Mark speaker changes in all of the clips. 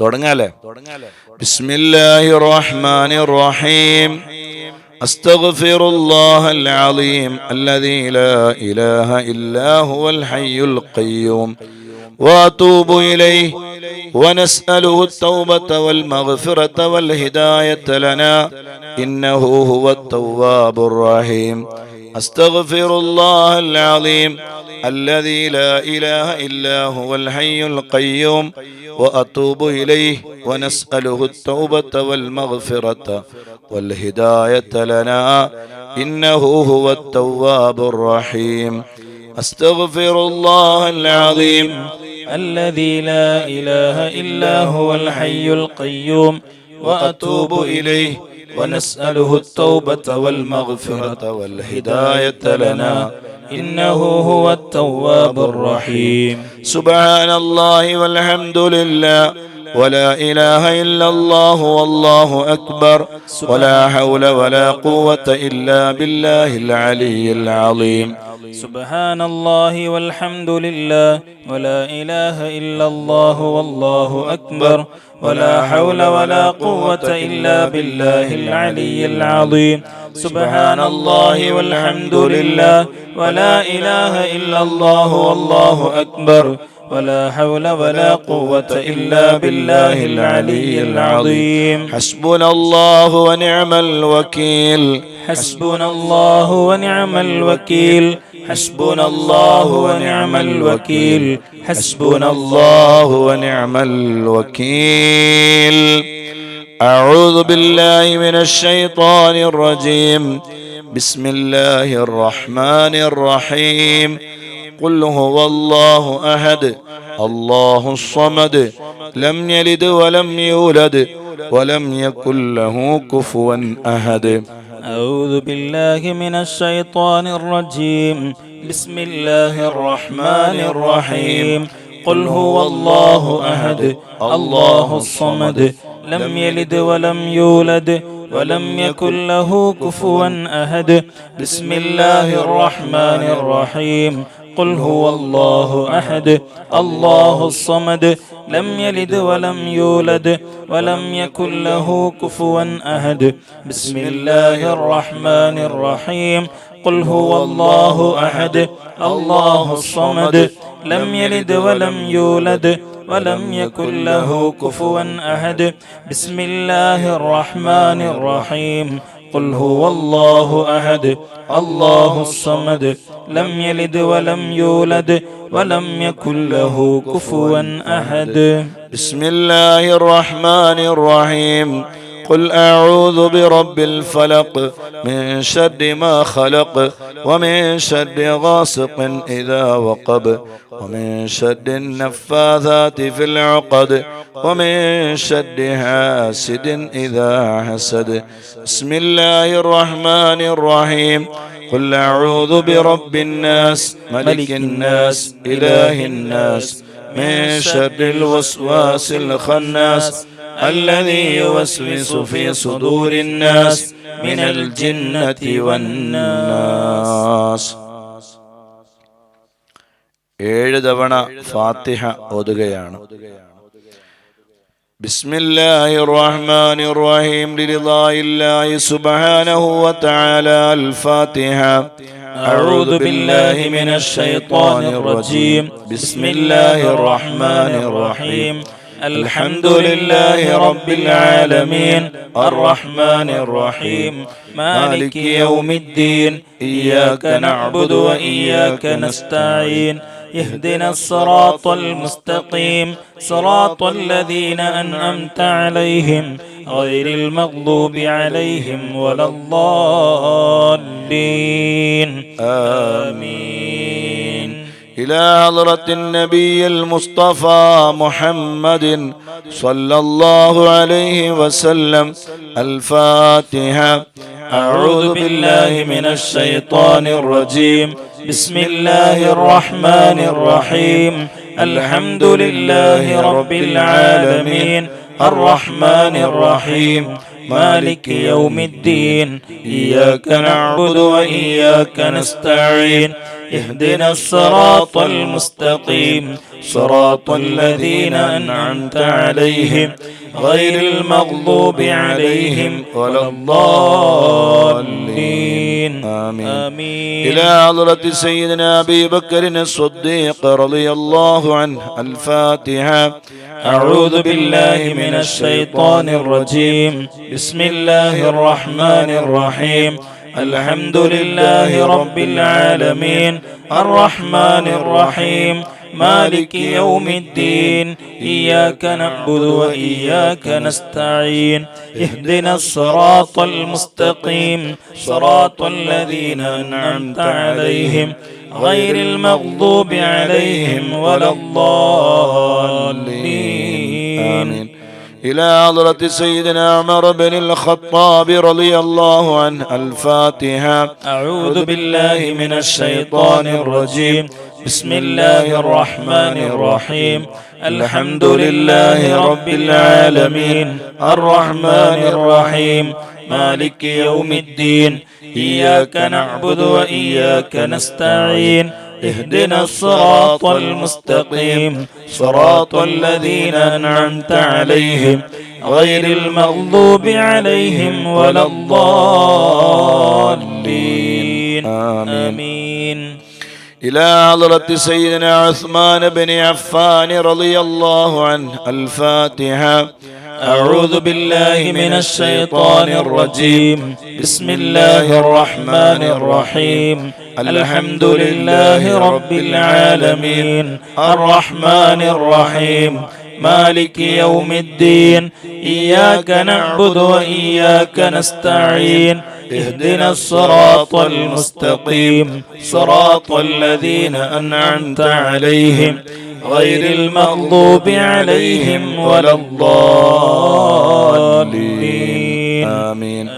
Speaker 1: തുടങ്ങാലേ. ബിസ്മില്ലാഹിർ റഹ്മാനിർ റഹീം. അസ്തഗ്ഫിറുല്ലാഹൽ അലീം അല്ലദീ ലാ ഇലാഹ ഇല്ലാ ഹുവൽ ഹയ്യുൽ ഖയ്യൂം വഅതൂബു ഇലൈഹി വനസ്അലുഹു التوبة والمغفرة والهداية لنا إنه هو التواب الرحيم. أستغفر الله العظيم الذي لا إله إلا هو الحي القيوم وأتوب إليه ونسأله التوبة والمغفرة والهداية لنا إنه هو التواب الرحيم. أستغفر الله العظيم
Speaker 2: الذي لا إله إلا هو الحي القيوم وأتوب إليه ونسأله التوبة والمغفرة والهداية لنا إنه هو التواب الرحيم.
Speaker 1: سبحان الله والحمد لله ولا إله إلا الله والله أكبر ولا حول ولا قوة إلا بالله العلي العظيم.
Speaker 2: سبحان الله والحمد لله ولا إله إلا الله والله أكبر ولا حول ولا قوة إلا بالله العلي العظيم. سبحان الله والحمد لله ولا إله إلا الله والله أكبر ولا حول ولا قوة إلا بالله العلي العظيم.
Speaker 1: حسبنا الله ونعم الوكيل.
Speaker 2: حسبنا الله ونعم الوكيل. حسبنا الله ونعم الوكيل. حسبنا الله
Speaker 1: ونعم الوكيل. أعوذ بالله من الشيطان الرجيم. بسم الله الرحمن الرحيم. قل هو الله أحد الله الصمد لم يلد ولم يولد ولم يكن له كفوا أحد.
Speaker 2: أعوذ بالله من الشيطان الرجيم. بسم الله الرحمن الرحيم. قل هو الله أحد الله الصمد لم يلد ولم يولد ولم يكن له كفوا أحد. بسم الله الرحمن الرحيم. قل هو الله أحد الله الصمد لم يلد ولم يولد ولم يكن له كفوا أحد. بسم الله الرحمن الرحيم. قل هو الله أحد الله الصمد لم يلد ولم يولد ولم يكن له كفوا أحد. بسم الله الرحمن الرحيم. قل هو الله أحد الله الصمد لم يلد ولم يولد ولم يكن له كفوا أحد.
Speaker 1: بسم الله الرحمن الرحيم. قل أعوذ برب الفلق من شر ما خلق ومن شر غاسق إذا وقب ومن شر النفاثات في العقد ومن شر حاسد إذا حسد. بسم الله الرحمن الرحيم. قل أعوذ برب الناس ملك الناس إله الناس من شر الوسواس الخناس الذي يوسوس في صدور الناس من الجنة والناس. 7 തവണ ഫാത്തിഹ ഓതുകയാണ്. بسم الله الرحمن الرحيم. لرضاء الله سبحانه وتعالى. الفاتحة.
Speaker 2: أعوذ بالله من الشيطان الرجيم. بسم الله الرحمن الرحيم. الحمد لله رب العالمين الرحمن الرحيم مالك يوم الدين إياك نعبد وإياك نستعين اهدنا الصراط المستقيم صراط الذين أنعمت عليهم غير المغضوب عليهم ولا الضالين آمين.
Speaker 1: إلى حضرة النبي المصطفى محمد صلى الله عليه وسلم. الفاتحة.
Speaker 2: أعوذ بالله من الشيطان الرجيم. بسم الله الرحمن الرحيم. الحمد لله رب العالمين الرحمن الرحيم مالك يوم الدين إياك نعبد وإياك نستعين اهدنا الصراط المستقيم صراط الذين أنعمت عليهم غير المغضوب عليهم ولا الضالين. آمين.
Speaker 1: إلى حضرة سيدنا أبي بكر الصديق رضي الله عنه. الفاتحة.
Speaker 2: أعوذ بالله من الشيطان الرجيم. بسم الله الرحمن الرحيم. الحمد لله رب العالمين الرحمن الرحيم مالك يوم الدين إياك نعبد وإياك نستعين اهدنا الصراط المستقيم صراط الذين أنعمت عليهم غير المغضوب عليهم ولا الضالين.
Speaker 1: آمين. إلى حضرة سيدنا عمر بن الخطاب رضي الله عنه. الفاتحة.
Speaker 2: أعوذ بالله من الشيطان الرجيم. بسم الله الرحمن الرحيم. الحمد لله رب العالمين الرحمن الرحيم مالك يوم الدين إياك نعبد وإياك نستعين اهدنا الصراط المستقيم صراط الذين أنعمت عليهم غير المغضوب عليهم ولا الضالين. آمين.
Speaker 1: إلى حضرة سيدنا عثمان بن عفان رضي الله عنه. الفاتحة.
Speaker 2: أعوذ بالله من الشيطان الرجيم. بسم الله الرحمن الرحيم. الحمد لله رب العالمين الرحمن الرحيم مالك يوم الدين إياك نعبد وإياك نستعين اهدنا الصراط المستقيم صراط الذين أنعمت عليهم غير المغضوب عليهم ولا الضالين.
Speaker 1: آمين.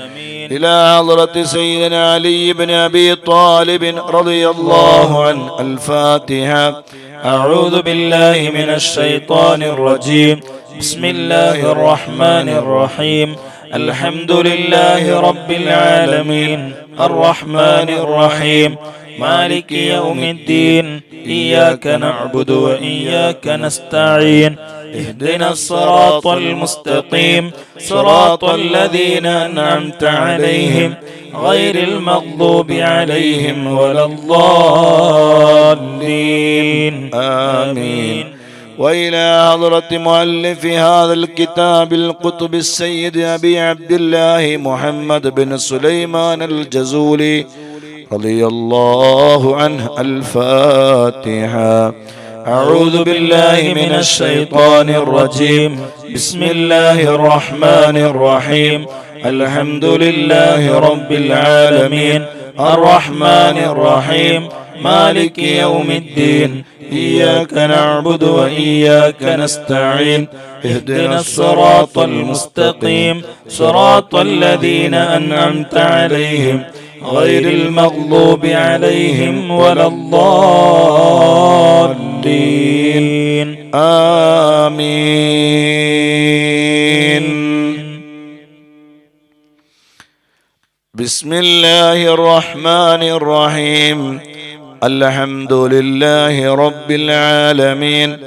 Speaker 1: إلى حضرة سيدنا علي بن أبي طالب رضي الله عنه. الفاتحة.
Speaker 2: أعوذ بالله من الشيطان الرجيم. بسم الله الرحمن الرحيم. الحمد لله رب العالمين الرحمن الرحيم مالك يوم الدين إياك نعبد وإياك نستعين اهدنا الصراط المستقيم صراط الذين أنعمت عليهم غير المغضوب عليهم ولا الضالين. آمين.
Speaker 1: وإلى حضرة مؤلف هذا الكتاب القطب السيد أبي عبد الله محمد بن سليمان الجزولي رضي الله عنه. الفاتحة.
Speaker 2: أعوذ بالله من الشيطان الرجيم. بسم الله الرحمن الرحيم. الحمد لله رب العالمين الرحمن الرحيم مالك يوم الدين إياك نعبد وإياك نستعين اهدنا الصراط المستقيم صراط الذين أنعمت عليهم غير المغضوب عليهم ولا الضالين.
Speaker 1: آمين. بسم الله الرحمن الرحيم. الحمد لله رب العالمين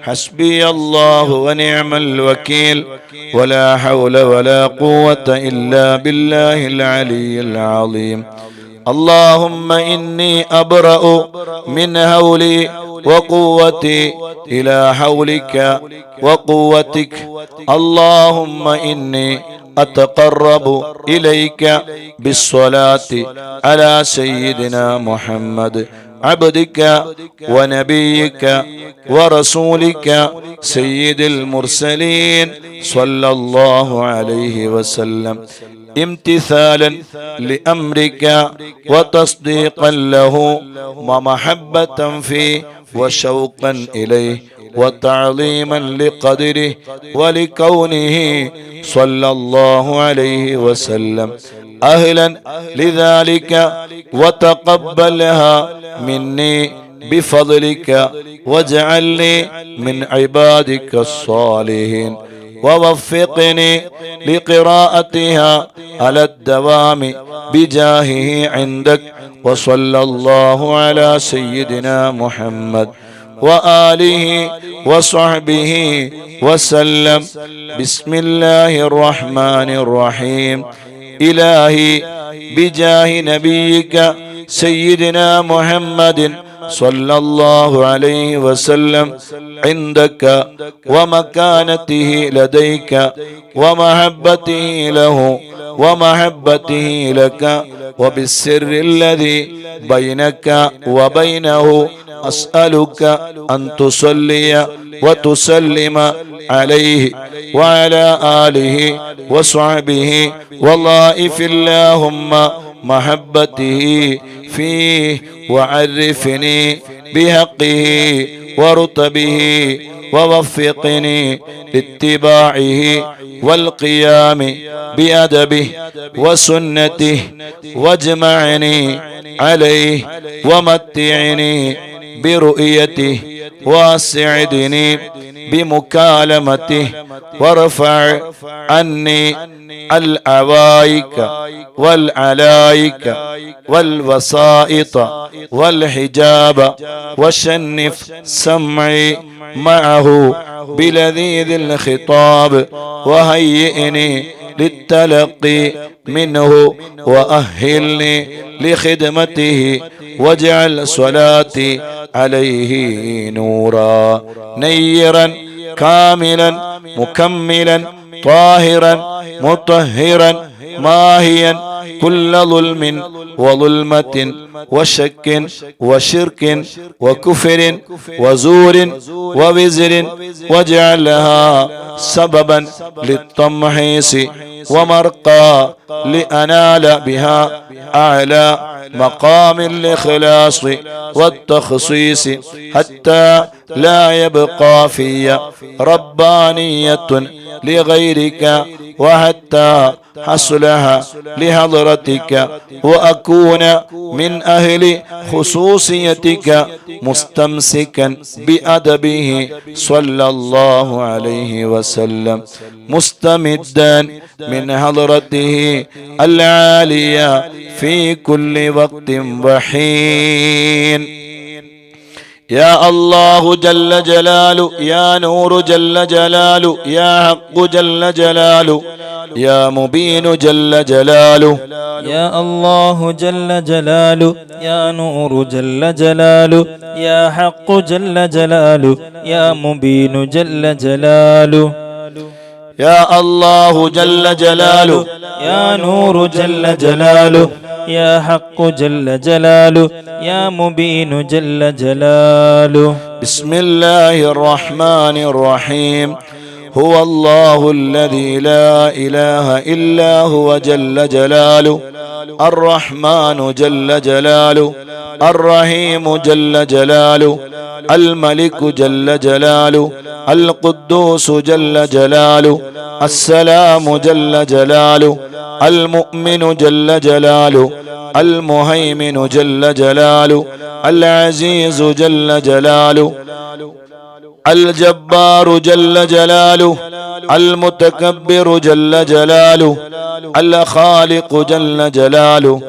Speaker 1: حسبي الله ونعم الوكيل ولا حول ولا قوة إلا بالله العلي العظيم. اللهم إني أبرأ من هولي وقوتي إلى حولك وقوتك. اللهم إني أتقرب إليك بالصلاة على سيدنا محمد عبدك ونبيك ورسولك سيد المرسلين صلى الله عليه وسلم امتثالا لأمرك وتصديقا له ومحبة فيه وشوقا إليه وتعظيما لقدره ولكونه صلى الله عليه وسلم أهلا لذلك وتقبلها مني بفضلك واجعلني من عبادك الصالحين ووفقني لقراءتها على الدوام بجاهه عندك. وصلى الله على سيدنا محمد وآله وصحبه وسلم. بسم الله الرحمن الرحيم. إلهي بجاه نبيك سيدنا محمد صلى الله عليه وسلم عندك ومكانته لديك ومحبته له ومحبته لك وبالسر الذي بينك وبينه أسألك أن تصلي وتسلم عليه وعلى آله وصحبه وضائف اللهم محبته فيه وعرفني بحقه ورتبه ووفقني لاتباعه والقيام بأدبه وسنته واجمعني عليه ومتعني برؤيته واسعدني بمكالمته وارفع عني العوائك والعلائك والوسائط والحجاب وشنف سمعي معه بلذيذ الخطاب وهيئني للتلقي منه وأهلني لخدمته واجعل صلاتي عليه نورا نيرا كاملا مكملا طاهرا مطهرا ماهيا كل ظلم وظلمة وشك وشرك وكفر وزور ووزر واجعلها سببا للتمحيص ومرقى لأنال بها أعلى مقام الإخلاص والتخصيص حتى لا يبقى في ربانية لغيرك وحتى حصلها لحضرتك وأكون من أهل خصوصيتك مستمسكا بأدبه صلى الله عليه وسلم مستمدا من حضرته العالية في كل وقت وحين. يا الله جل جلاله يا نور جل جلاله يا حق جل جلاله يا مبين جل جلاله
Speaker 2: يا الله جل جلاله يا نور جل جلاله يا حق جل جلاله يا مبين جل جلاله
Speaker 1: يا الله جل جلاله
Speaker 2: يا نور جل جلاله يا حق جل جلاله يا مبين جل جلاله.
Speaker 1: بسم الله الرحمن الرحيم. هو الله الذي لا إله إلا هو جل جلاله الرحمن جل جلاله الرحيم جل جلاله الملك جل جلاله القدوس جل جلاله السلام جل جلاله المؤمن جل جلاله المهيمن جل جلاله العزيز جل جلاله الجبار جل جلاله المتكبر جل جلاله الخالق جل جلاله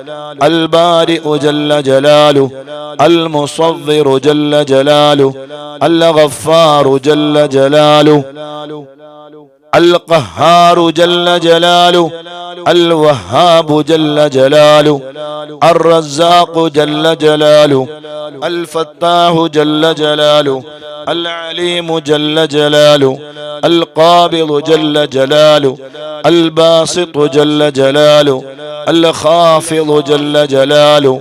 Speaker 1: البارئ جل جلاله المصور جل جلاله الغفار جل جلاله القهار جل جلاله الوهاب جل جلاله الرزاق جل جلاله الفتاح جل جلاله العليم جل جلاله القابض جل جلاله الباسط جل جلاله الخافض جل جلاله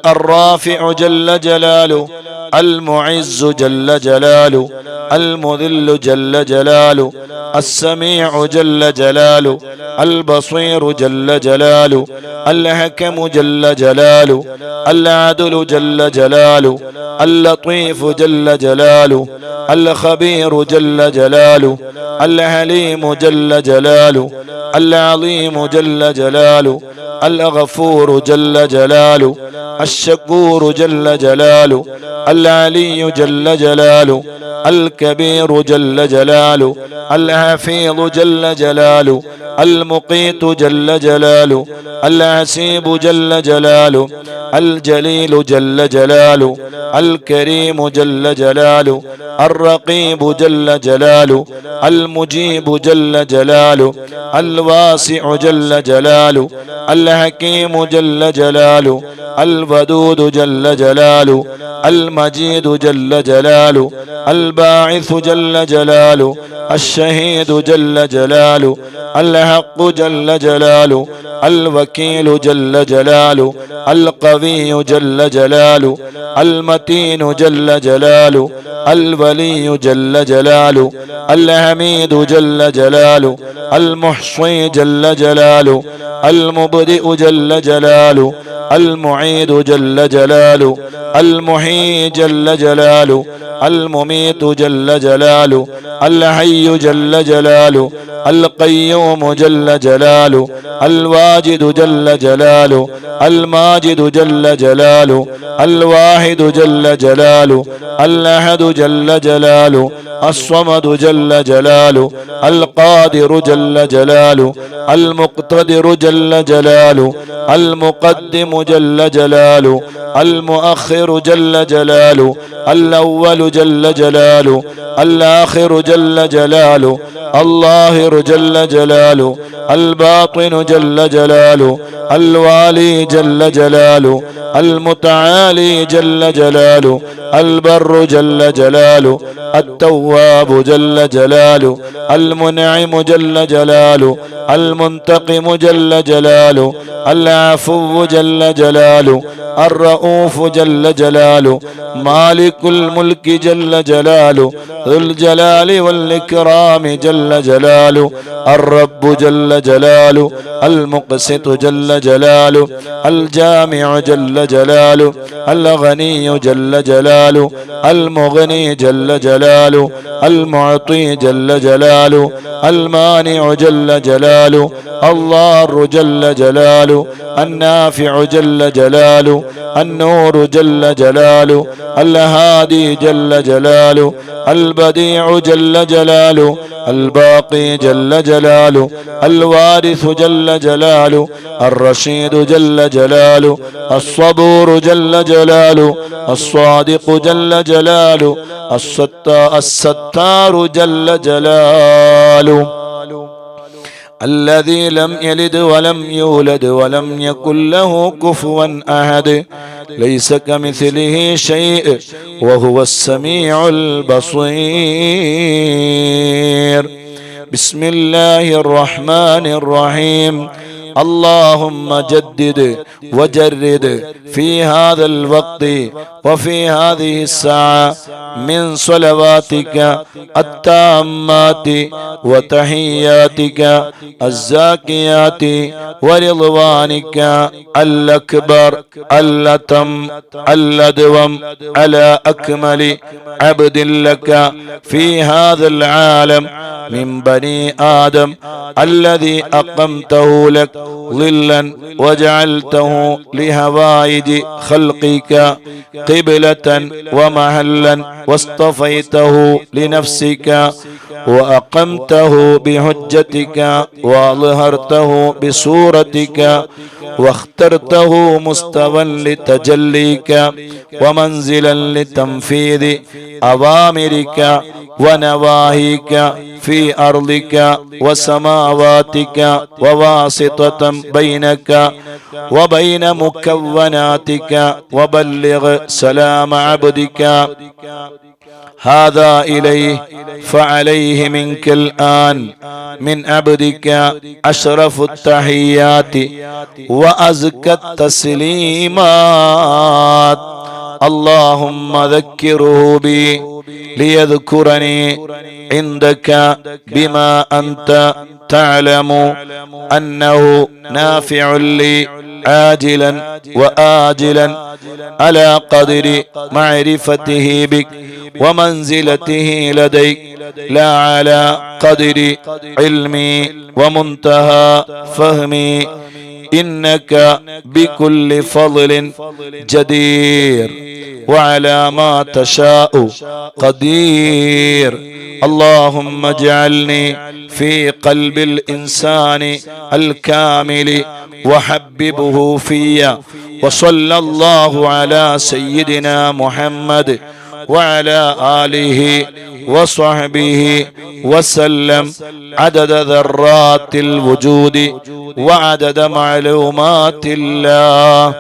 Speaker 1: الرافع جل جلاله المعز جل جلاله المذل جل جلاله السميع جل جلاله البصير جل جلاله الحكم جل جلاله العدل جل جلاله اللطيف جل جلاله الخبير جل جلاله الحليم جل جلاله العظيم جل جلاله الغفور جل جلاله الشكور جل جلاله العلي جل جلاله، الكبير جل جلاله، الحفيظ جل جلاله، المقيت جل جلاله، العسيب جل جلاله، الجليل جل جلاله، الكريم جل جلاله، الرقيب جل جلاله، المجيب جل جلاله، الواسع جل جلاله، الحكيم جل جلاله، الودود جل جلاله، المجيد جل جلاله، الباعث جل جلاله، الشهيد جل جلاله، الحق جل جلاله، الوكيل جل جلاله، القوي جل جلاله، المتين جل جلاله، الولي جل جلاله، الحميد جل جلاله، المحصي جل جلاله، المبدئ جل جلاله، المعيد جل جلاله، المحيي جل جلاله، المميت جل جلاله، الحي جل جلاله، القيوم جل جلاله، الواجد جل جلاله، الماجد جل جلاله، الواحد جل جلاله، الأحد جل جلاله، الصمد جل جلاله، القادر جل جلاله، المقتدر جل جلاله، المقدم جل جلاله، المؤخر جل جلاله، الأول جل جلاله، الآخر جل جلاله، الظاهر جل جلاله، الباطن جل جلاله، الوالي جل جلاله، المتعالي جل جلاله، البر جل جلاله، التواب جل جلاله، المنعم جل جلاله، المنتقم جل جلاله، العفو جل جلاله، الرؤوف جل جلاله، مالك الملك جل جلاله، ذو الجلال والإكرام جل جلاله، الرب جل جلاله، المقسط جل جلاله، الجامع جل جلاله، الغني جل جلاله، المغني جل جلاله، المعطي جل جلاله، المانع جل جلاله، الضار جل جلاله، النافع جل جلاله، النور جل جلاله، الهادي جل جلاله، البديع جل جلاله، الباقي جل جلاله، الوارث جل جلاله، الرشيد جل جلاله، الصبور جل جلاله، الصادق جل جلاله، الستار جل جلاله، الذي لم يلد ولم يولد ولم يكن له كفوا أحد، ليس كمثله شيء وهو السميع البصير. بسم الله الرحمن الرحيم. اللهم جدد وجرد في هذا الوقت وفي هذه الساعة من صلواتك التامات وتحياتك الزاكيات ورضوانك الأكبر الأتم الأدوم على أكمل عبد لك في هذا العالم من بني آدم الذي أقمته لك ظلا وجعلته لهوائج خلقك قبلة ومحلا واصطفيته لنفسك وأقمته بحجتك وأظهرته بصورتك واخترته مستوى لتجليك ومنزلا لتنفيذ أوامرك ونواهيك في أرضك وسماواتك وواسطة بينك وبين مكوناتك وبلغ سلام عبدك هذا إليه فعليه منك الآن من عبدك أشرف التحيات وأزكى التسليمات. اللهم ذكره بي ليذكرني عندك بما أنت تعلم أنه نافع لي عاجلا وآجلا على قدر معرفته بك ومنزلته لديك لا على قدر علمي ومنتهى فهمي إنك بكل فضل جدير وعلى ما تشاء قدير. اللهم اجعلني في قلب الإنسان الكامل وحببه في. وصلى الله على سيدنا محمد وعلى آله وصحبه وسلم عدد ذرات الوجود وعدد معلومات الله.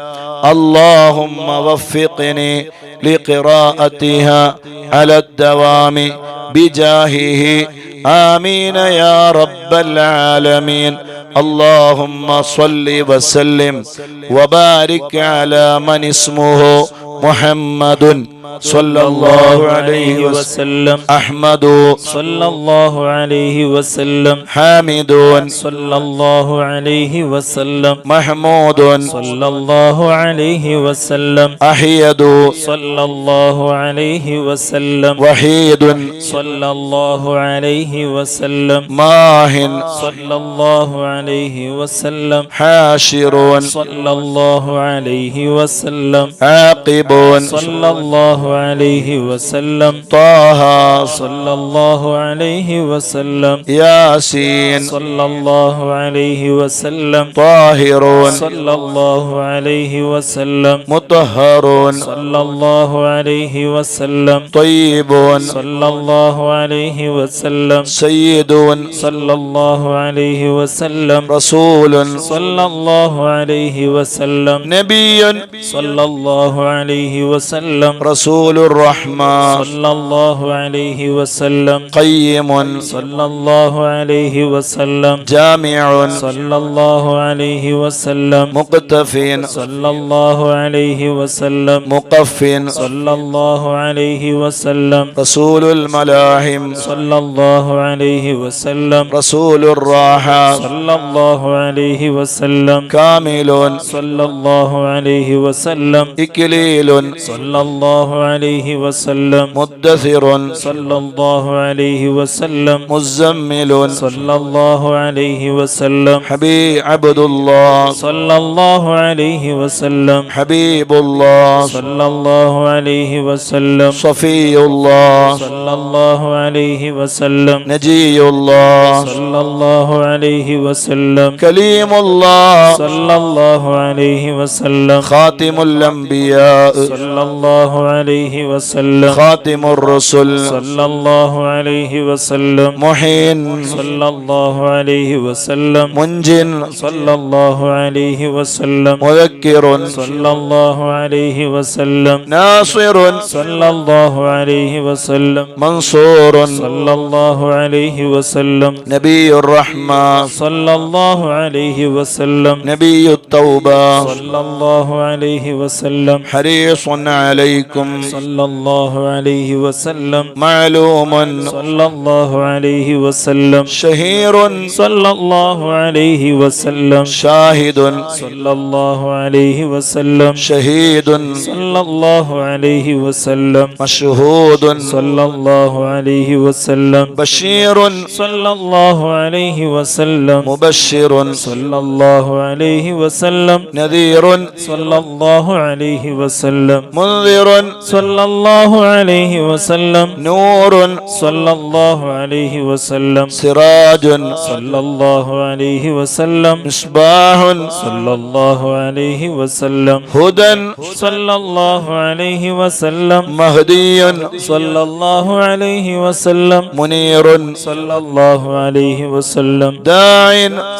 Speaker 1: اللهم وفقني لقراءتها على الدوام بجاهه آمين يا رب العالمين. اللهم صل وسلم وبارك على من اسمه محمد صلى الله عليه وسلم، أحمد
Speaker 2: صلى الله عليه وسلم،
Speaker 1: حامد
Speaker 2: صلى الله عليه وسلم،
Speaker 1: محمود
Speaker 2: صلى الله عليه وسلم،
Speaker 1: أحيد
Speaker 2: صلى الله عليه وسلم،
Speaker 1: وحيد
Speaker 2: صلى الله عليه وسلم،
Speaker 1: ماه
Speaker 2: صلى الله عليه وسلم،
Speaker 1: حاشر
Speaker 2: صلى الله عليه وسلم،
Speaker 1: عاقب
Speaker 2: صلى الله عليه وسلم،
Speaker 1: طه
Speaker 2: صلى الله عليه وسلم،
Speaker 1: ياسين
Speaker 2: صلى الله عليه وسلم،
Speaker 1: طاهر
Speaker 2: صلى الله عليه وسلم،
Speaker 1: مطهر
Speaker 2: صلى الله عليه وسلم،
Speaker 1: طيب
Speaker 2: صلى الله عليه وسلم،
Speaker 1: سيد
Speaker 2: صلى الله عليه وسلم،
Speaker 1: رسول
Speaker 2: صلى الله عليه وسلم،
Speaker 1: نبي
Speaker 2: صلى الله عليه وسلم،
Speaker 1: رسول الرحمة
Speaker 2: صلى الله عليه وسلم،
Speaker 1: قيم
Speaker 2: صلى الله عليه وسلم،
Speaker 1: جامع
Speaker 2: صلى الله عليه وسلم،
Speaker 1: مقتف
Speaker 2: صلى الله عليه وسلم،
Speaker 1: مقف
Speaker 2: صلى الله عليه وسلم،
Speaker 1: رسول الملاحم
Speaker 2: صلى الله عليه وسلم،
Speaker 1: رسول الراحة
Speaker 2: صلى الله عليه وسلم،
Speaker 1: كامل
Speaker 2: صلى الله عليه وسلم،
Speaker 1: إكليل
Speaker 2: صلى الله عليه وسلم،
Speaker 1: مدثر
Speaker 2: صلى الله عليه وسلم،
Speaker 1: مزمل
Speaker 2: صلى الله عليه وسلم،
Speaker 1: حبيب عبد الله
Speaker 2: صلى الله عليه وسلم،
Speaker 1: حبيب الله
Speaker 2: صلى الله عليه وسلم،
Speaker 1: صفي الله
Speaker 2: صلى الله عليه وسلم،
Speaker 1: نجي الله
Speaker 2: صلى الله عليه وسلم،
Speaker 1: كليم الله
Speaker 2: صلى الله عليه وسلم،
Speaker 1: خاتم الأنبياء
Speaker 2: صلى الله عليه وسلم،
Speaker 1: خاتم الرسل
Speaker 2: صلى الله عليه وسلم،
Speaker 1: محين
Speaker 2: صلى الله عليه وسلم،
Speaker 1: منج
Speaker 2: صلى الله عليه وسلم،
Speaker 1: مذكر
Speaker 2: صلى الله عليه وسلم،
Speaker 1: ناصر
Speaker 2: صلى الله عليه وسلم،
Speaker 1: منصور
Speaker 2: صلى الله عليه وسلم،
Speaker 1: نبي الرحمة
Speaker 2: صلى الله عليه وسلم،
Speaker 1: نبي التوبة
Speaker 2: صلى الله عليه وسلم،
Speaker 1: حريص عليكم
Speaker 2: صلى الله عليه وسلم،
Speaker 1: معلوم
Speaker 2: صلى الله عليه وسلم،
Speaker 1: شهير
Speaker 2: صلى الله عليه وسلم،
Speaker 1: شاهد
Speaker 2: صلى الله عليه وسلم،
Speaker 1: شهيد
Speaker 2: صلى الله عليه وسلم،
Speaker 1: مشهود
Speaker 2: صلى الله عليه وسلم،
Speaker 1: بشير
Speaker 2: صلى الله عليه وسلم،
Speaker 1: مبشر
Speaker 2: صلى الله عليه وسلم،
Speaker 1: نذير
Speaker 2: صلى الله عليه وسلم،
Speaker 1: منذر
Speaker 2: صلى الله عليه وسلم،
Speaker 1: نور
Speaker 2: صلى الله عليه وسلم،
Speaker 1: سراج
Speaker 2: صلى الله عليه وسلم،
Speaker 1: مصباح
Speaker 2: صلى الله عليه وسلم،
Speaker 1: هدى
Speaker 2: صلى الله عليه وسلم،
Speaker 1: مهدي
Speaker 2: صلى الله عليه وسلم،
Speaker 1: منير
Speaker 2: صلى الله عليه وسلم،
Speaker 1: داع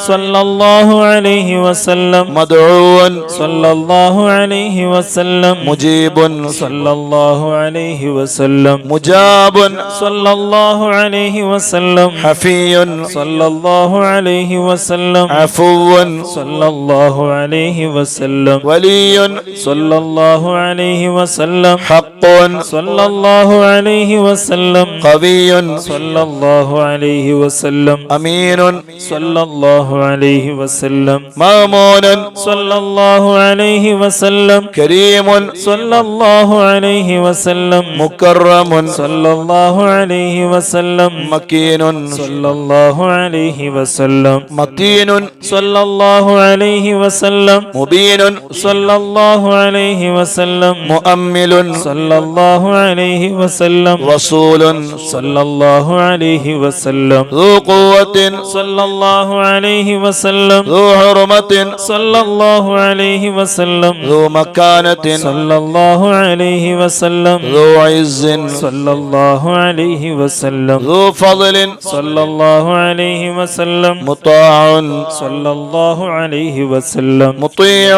Speaker 2: صلى الله عليه وسلم،
Speaker 1: مدعو
Speaker 2: صلى الله عليه وسلم،
Speaker 1: مجيب
Speaker 2: صلى الله عليه وسلم،
Speaker 1: مجاب
Speaker 2: صلى الله عليه وسلم،
Speaker 1: حفي
Speaker 2: صلى الله عليه وسلم،
Speaker 1: عفو
Speaker 2: صلى الله عليه وسلم،
Speaker 1: ولي
Speaker 2: صلى الله عليه وسلم،
Speaker 1: حق
Speaker 2: صلى الله عليه وسلم،
Speaker 1: قوي
Speaker 2: صلى الله عليه وسلم،
Speaker 1: أمين
Speaker 2: صلى الله عليه وسلم،
Speaker 1: مأمون
Speaker 2: صلى الله عليه وسلم،
Speaker 1: كريم
Speaker 2: صلى الله عليه وسلم
Speaker 1: مكرم
Speaker 2: صلى الله عليه وسلم
Speaker 1: مكين
Speaker 2: صلى الله عليه وسلم
Speaker 1: متين
Speaker 2: صلى الله عليه وسلم
Speaker 1: مبين
Speaker 2: صلى الله عليه وسلم
Speaker 1: مؤمل
Speaker 2: صلى الله عليه وسلم
Speaker 1: رسول
Speaker 2: صلى الله عليه وسلم
Speaker 1: ذو قوة
Speaker 2: صلى الله عليه وسلم
Speaker 1: ذو حرمة
Speaker 2: صلى الله عليه وسلم
Speaker 1: ذو مكانة
Speaker 2: صلى الله عليه وسلم
Speaker 1: ذو عز
Speaker 2: صلى الله عليه وسلم
Speaker 1: ذو فضل
Speaker 2: صلى الله عليه وسلم
Speaker 1: مطاع
Speaker 2: صلى الله عليه وسلم
Speaker 1: مطيع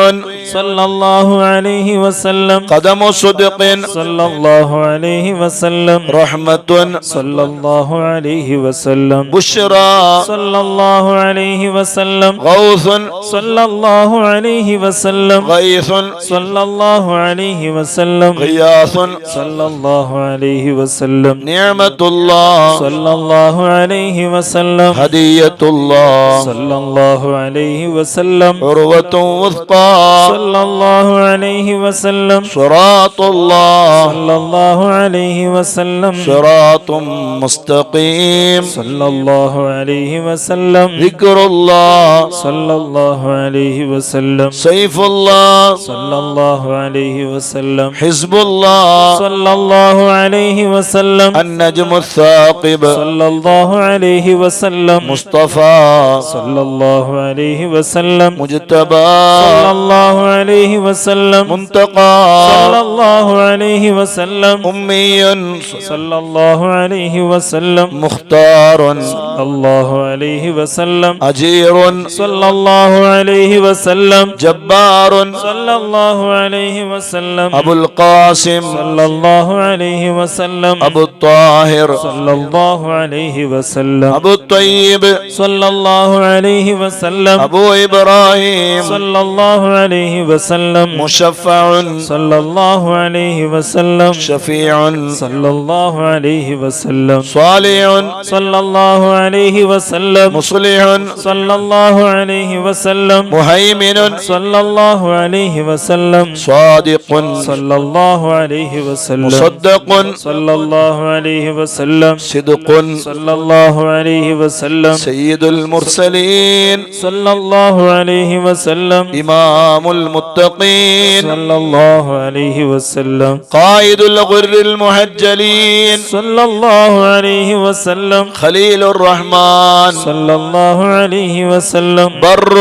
Speaker 2: صلى الله عليه وسلم
Speaker 1: قدم صدق
Speaker 2: صلى الله عليه وسلم
Speaker 1: رحمة
Speaker 2: صلى الله عليه وسلم
Speaker 1: بشرى
Speaker 2: صلى الله عليه وسلم
Speaker 1: غوث
Speaker 2: صلى الله عليه وسلم
Speaker 1: غيث
Speaker 2: صلى الله عليه وسلم
Speaker 1: غياث
Speaker 2: صلى الله عليه وسلم
Speaker 1: نعمة الله
Speaker 2: صلى الله عليه وسلم
Speaker 1: هدية الله
Speaker 2: صلى الله عليه وسلم
Speaker 1: عروة وثقى
Speaker 2: صلى الله عليه وسلم
Speaker 1: صراط الله
Speaker 2: صلى الله عليه وسلم
Speaker 1: صراط مستقيم
Speaker 2: صلى الله عليه وسلم
Speaker 1: ذكر الله
Speaker 2: صلى الله عليه وسلم
Speaker 1: سيف الله
Speaker 2: صلى الله عليه وسلم
Speaker 1: حزب الله
Speaker 2: صلى الله عليه وسلم
Speaker 1: النجم الثاقب
Speaker 2: صلى الله عليه وسلم
Speaker 1: مصطفى
Speaker 2: صلى الله عليه وسلم
Speaker 1: مجتبى
Speaker 2: صلى الله عليه وسلم
Speaker 1: منتقى
Speaker 2: صلى الله عليه وسلم
Speaker 1: أمي
Speaker 2: صلى الله عليه وسلم
Speaker 1: مختار
Speaker 2: صلى الله عليه وسلم
Speaker 1: أجير
Speaker 2: صلى الله عليه وسلم
Speaker 1: جبار
Speaker 2: صلى الله عليه وسلم
Speaker 1: أبو القاسم
Speaker 2: صلى الله عليه وسلم
Speaker 1: أبو الطاهر
Speaker 2: صلى الله عليه وسلم
Speaker 1: أبو الطيب
Speaker 2: صلى الله عليه وسلم
Speaker 1: أبو إبراهيم
Speaker 2: صلى الله عليه وسلم
Speaker 1: مشفع
Speaker 2: صلى الله عليه وسلم
Speaker 1: شفيع
Speaker 2: صلى الله عليه وسلم
Speaker 1: صالح
Speaker 2: صلى الله عليه وسلم
Speaker 1: مصلح
Speaker 2: صلى الله عليه وسلم
Speaker 1: مهيمن
Speaker 2: صلى الله عليه وسلم
Speaker 1: صادق
Speaker 2: صلى الله عليه وسلم
Speaker 1: مصدق
Speaker 2: صلى الله عليه وسلم
Speaker 1: صدق
Speaker 2: صلى الله عليه وسلم
Speaker 1: سيد المرسلين
Speaker 2: صلى الله عليه وسلم
Speaker 1: إمام المتقين
Speaker 2: صلى الله عليه وسلم
Speaker 1: قائد الغر المحجلين
Speaker 2: صلى الله عليه وسلم
Speaker 1: خليل الرحمن
Speaker 2: صلى الله عليه وسلم
Speaker 1: بر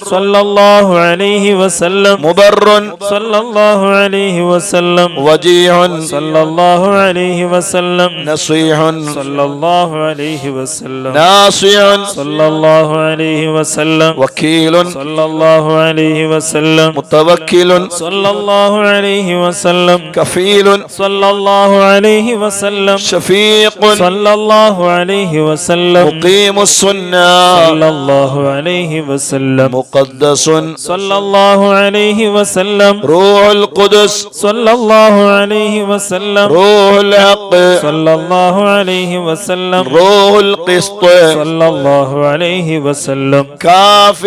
Speaker 2: صلى الله عليه وسلم
Speaker 1: مبر
Speaker 2: صلى الله عليه وسلم
Speaker 1: وجيع
Speaker 2: صلى الله عليه وسلم
Speaker 1: نصيح
Speaker 2: صلى الله عليه وسلم
Speaker 1: ناصع
Speaker 2: صلى الله عليه وسلم
Speaker 1: وكيل
Speaker 2: صلى الله عليه وسلم
Speaker 1: متوكل
Speaker 2: صلى الله عليه وسلم
Speaker 1: كفيل
Speaker 2: صلى الله عليه وسلم
Speaker 1: شفيق
Speaker 2: صلى الله عليه وسلم
Speaker 1: مقيم السنة
Speaker 2: صلى الله عليه وسلم
Speaker 1: مقدس
Speaker 2: صلى الله عليه وسلم
Speaker 1: روح القدس
Speaker 2: صلى الله عليه وسلم
Speaker 1: روح الحق
Speaker 2: صلى الله عليه وسلم
Speaker 1: روح القسط
Speaker 2: صلى الله عليه وسلم
Speaker 1: كاف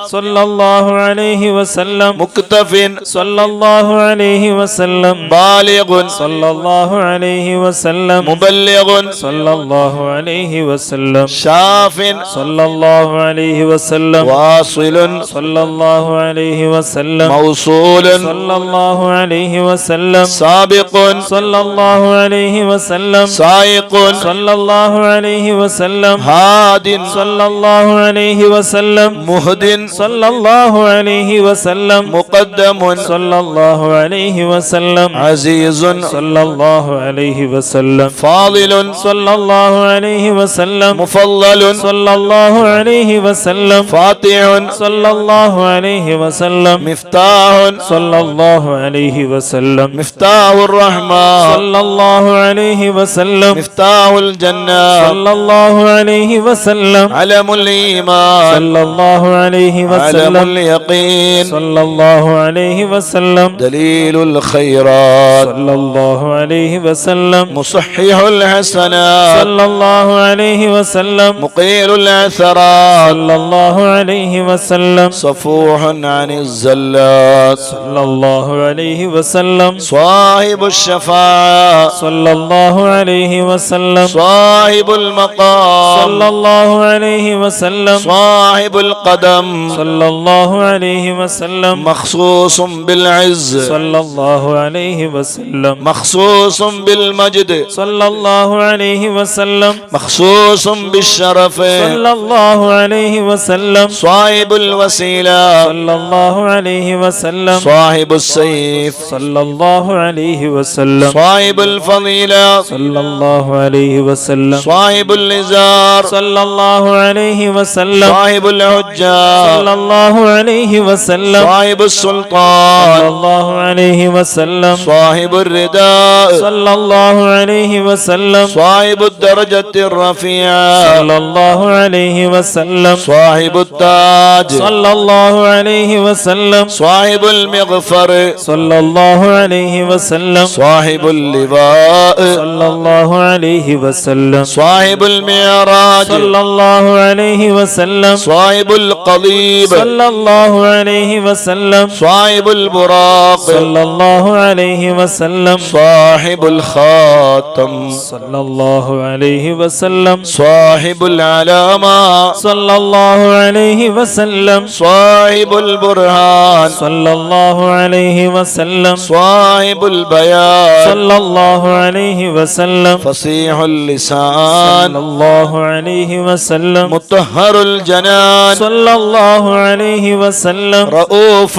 Speaker 2: صلى الله عليه وسلم
Speaker 1: مكتف
Speaker 2: صلى الله عليه وسلم
Speaker 1: بالغ
Speaker 2: صلى الله عليه وسلم
Speaker 1: مبلغ
Speaker 2: صلى الله عليه وسلم
Speaker 1: شاف
Speaker 2: صلى الله عليه وسلم
Speaker 1: واصل
Speaker 2: صلى الله عليه وسلم
Speaker 1: موصول
Speaker 2: صلى الله عليه وسلم
Speaker 1: سابق
Speaker 2: صلى الله عليه وسلم
Speaker 1: سائق
Speaker 2: صلى الله عليه وسلم
Speaker 1: هاد
Speaker 2: صلى الله عليه وسلم
Speaker 1: مهد
Speaker 2: صلى الله عليه وسلم
Speaker 1: مقدم
Speaker 2: صلى الله عليه وسلم
Speaker 1: عزيز
Speaker 2: صلى الله عليه وسلم
Speaker 1: فاضل
Speaker 2: صلى الله عليه وسلم
Speaker 1: مفضل
Speaker 2: صلى الله عليه وسلم
Speaker 1: فاتح
Speaker 2: صلى الله عليه وسلم
Speaker 1: مفتاح
Speaker 2: صلى الله عليه وسلم
Speaker 1: مفتاح الرحمن
Speaker 2: صلى الله عليه وسلم
Speaker 1: مفتاح الجنة
Speaker 2: صلى الله عليه وسلم
Speaker 1: علم الإيمان
Speaker 2: صلى الله عليه وسلم
Speaker 1: عالم اليقين
Speaker 2: صلى الله عليه وسلم
Speaker 1: دليل الخيرات
Speaker 2: صلى الله عليه وسلم
Speaker 1: مصحح الحسنات
Speaker 2: صلى الله عليه وسلم
Speaker 1: مقيل العثرات
Speaker 2: صلى الله عليه وسلم
Speaker 1: صفوح عن الزلات
Speaker 2: صلى الله عليه وسلم
Speaker 1: صاحب الشفاعة
Speaker 2: صلى الله عليه وسلم
Speaker 1: صاحب المقام
Speaker 2: صلى الله عليه وسلم
Speaker 1: صاحب القدم
Speaker 2: صلى الله عليه وسلم
Speaker 1: مخصوص بالعز
Speaker 2: صلى الله عليه وسلم
Speaker 1: مخصوص بالمجد
Speaker 2: صلى الله عليه وسلم
Speaker 1: مخصوص بالشرف
Speaker 2: صلى الله عليه وسلم
Speaker 1: صاحب الوسيلة
Speaker 2: صلى الله عليه وسلم
Speaker 1: صاحب السيف
Speaker 2: صلى الله عليه وسلم
Speaker 1: صاحب الفضيلة
Speaker 2: صلى الله عليه وسلم
Speaker 1: صاحب الإزار
Speaker 2: صلى الله عليه وسلم
Speaker 1: صاحب الحجة
Speaker 2: صلى الله عليه وسلم
Speaker 1: صاحب
Speaker 2: صلى
Speaker 1: السلطان
Speaker 2: الله عليه وسلم
Speaker 1: صاحب الرداء
Speaker 2: صلى الله عليه وسلم
Speaker 1: صاحب الدرجة الرفيعة
Speaker 2: صلى الله عليه وسلم
Speaker 1: صاحب التاج
Speaker 2: صلى الله عليه وسلم
Speaker 1: صاحب المغفر
Speaker 2: صلى الله عليه وسلم
Speaker 1: صاحب اللواء
Speaker 2: صلى الله عليه وسلم
Speaker 1: صاحب المعراج
Speaker 2: صلى الله عليه وسلم
Speaker 1: صاحب القضيب
Speaker 2: صلى الله عليه وسلم
Speaker 1: صاحب البراق
Speaker 2: صلى الله عليه وسلم
Speaker 1: صاحب الخاتم
Speaker 2: صلى الله عليه وسلم
Speaker 1: صاحب العلامة
Speaker 2: صلى الله عليه وسلم
Speaker 1: صاحب البرهان
Speaker 2: صلى الله عليه وسلم
Speaker 1: صاحب البيان
Speaker 2: صلى الله عليه وسلم
Speaker 1: فصيح
Speaker 2: صلى
Speaker 1: اللسان
Speaker 2: الله عليه وسلم
Speaker 1: مطهر الجنان
Speaker 2: صلى الله عليه وسلم
Speaker 1: رؤوف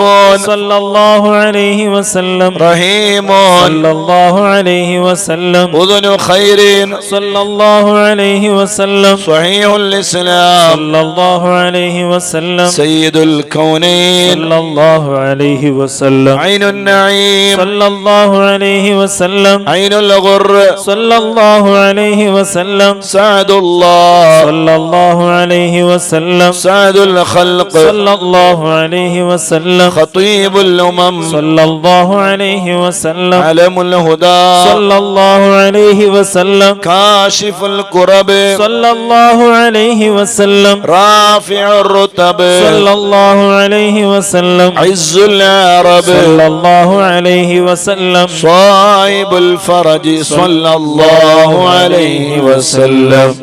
Speaker 2: صلى الله عليه وسلم
Speaker 1: رحيم
Speaker 2: صلى الله عليه وسلم
Speaker 1: أذن خير
Speaker 2: صلى الله عليه وسلم
Speaker 1: صحيح الإسلام
Speaker 2: صلى الله عليه وسلم
Speaker 1: سيد الكونين
Speaker 2: صلى الله عليه وسلم
Speaker 1: عين النعيم
Speaker 2: صلى الله عليه وسلم
Speaker 1: عين الغر
Speaker 2: صلى الله عليه وسلم
Speaker 1: سعد الله
Speaker 2: صلى الله عليه وسلم
Speaker 1: سعد الخلق
Speaker 2: صلى الله عليه وسلم
Speaker 1: خطيب الأمم
Speaker 2: صلى الله عليه وسلم
Speaker 1: علم الهدى
Speaker 2: صلى الله عليه وسلم
Speaker 1: كاشف الكرب
Speaker 2: صلى الله عليه وسلم
Speaker 1: رافع الرتب
Speaker 2: صلى الله عليه وسلم
Speaker 1: عز العرب
Speaker 2: صلى الله عليه وسلم
Speaker 1: صاحب الفرج صلى الله عليه وسلم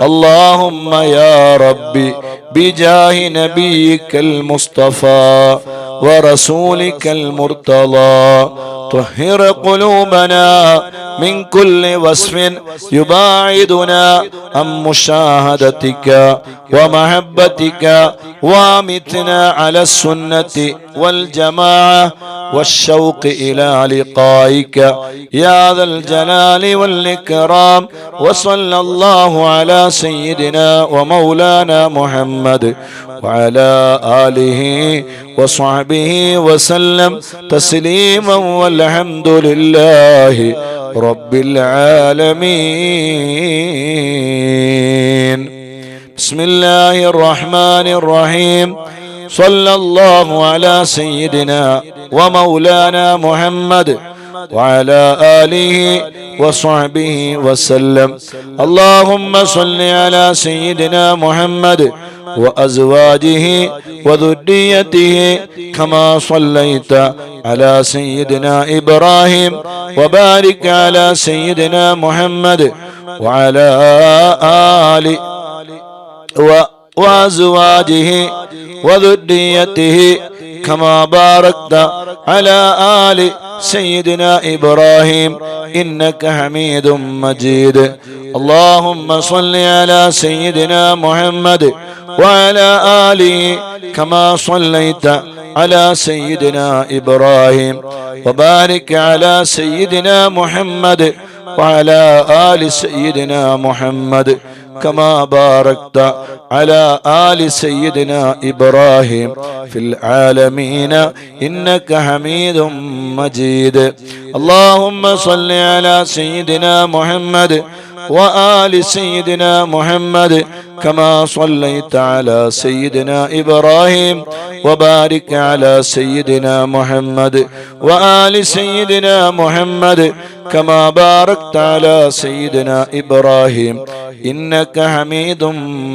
Speaker 1: اللهم يا ربي بجاه نبيك المصطفى ورسولك المرتضى طهر قلوبنا من كل وصف يباعدنا عن مشاهدتك ومحبتك وامتنا على السنة والجماعة والشوق إلى لقائك يا ذا الجلال والإكرام وصلى الله على سيدنا ومولانا محمد وعلى آله وصحبه وسلم تسليما والحمد لله رب العالمين. بسم الله الرحمن الرحيم. صلى الله على سيدنا ومولانا محمد وعلى آله وصحبه وسلم. اللهم صل على سيدنا محمد وأزواجه وذريته كما صليت على سيدنا إبراهيم وبارك على سيدنا محمد وعلى آله وأزواجه وذريته كما باركت على آل سيدنا إبراهيم إنك حميد مجيد. اللهم صل على سيدنا محمد وعلى آله كما صليت على سيدنا إبراهيم وبارك على سيدنا محمد وعلى آل سيدنا محمد كما باركت على آل سيدنا إبراهيم في العالمين إنك حميد مجيد. اللهم صل على سيدنا محمد وآل سيدنا محمد كما صليت على سيدنا إبراهيم وبارك على سيدنا محمد وآل سيدنا محمد كما باركت على سيدنا إبراهيم إنك حميد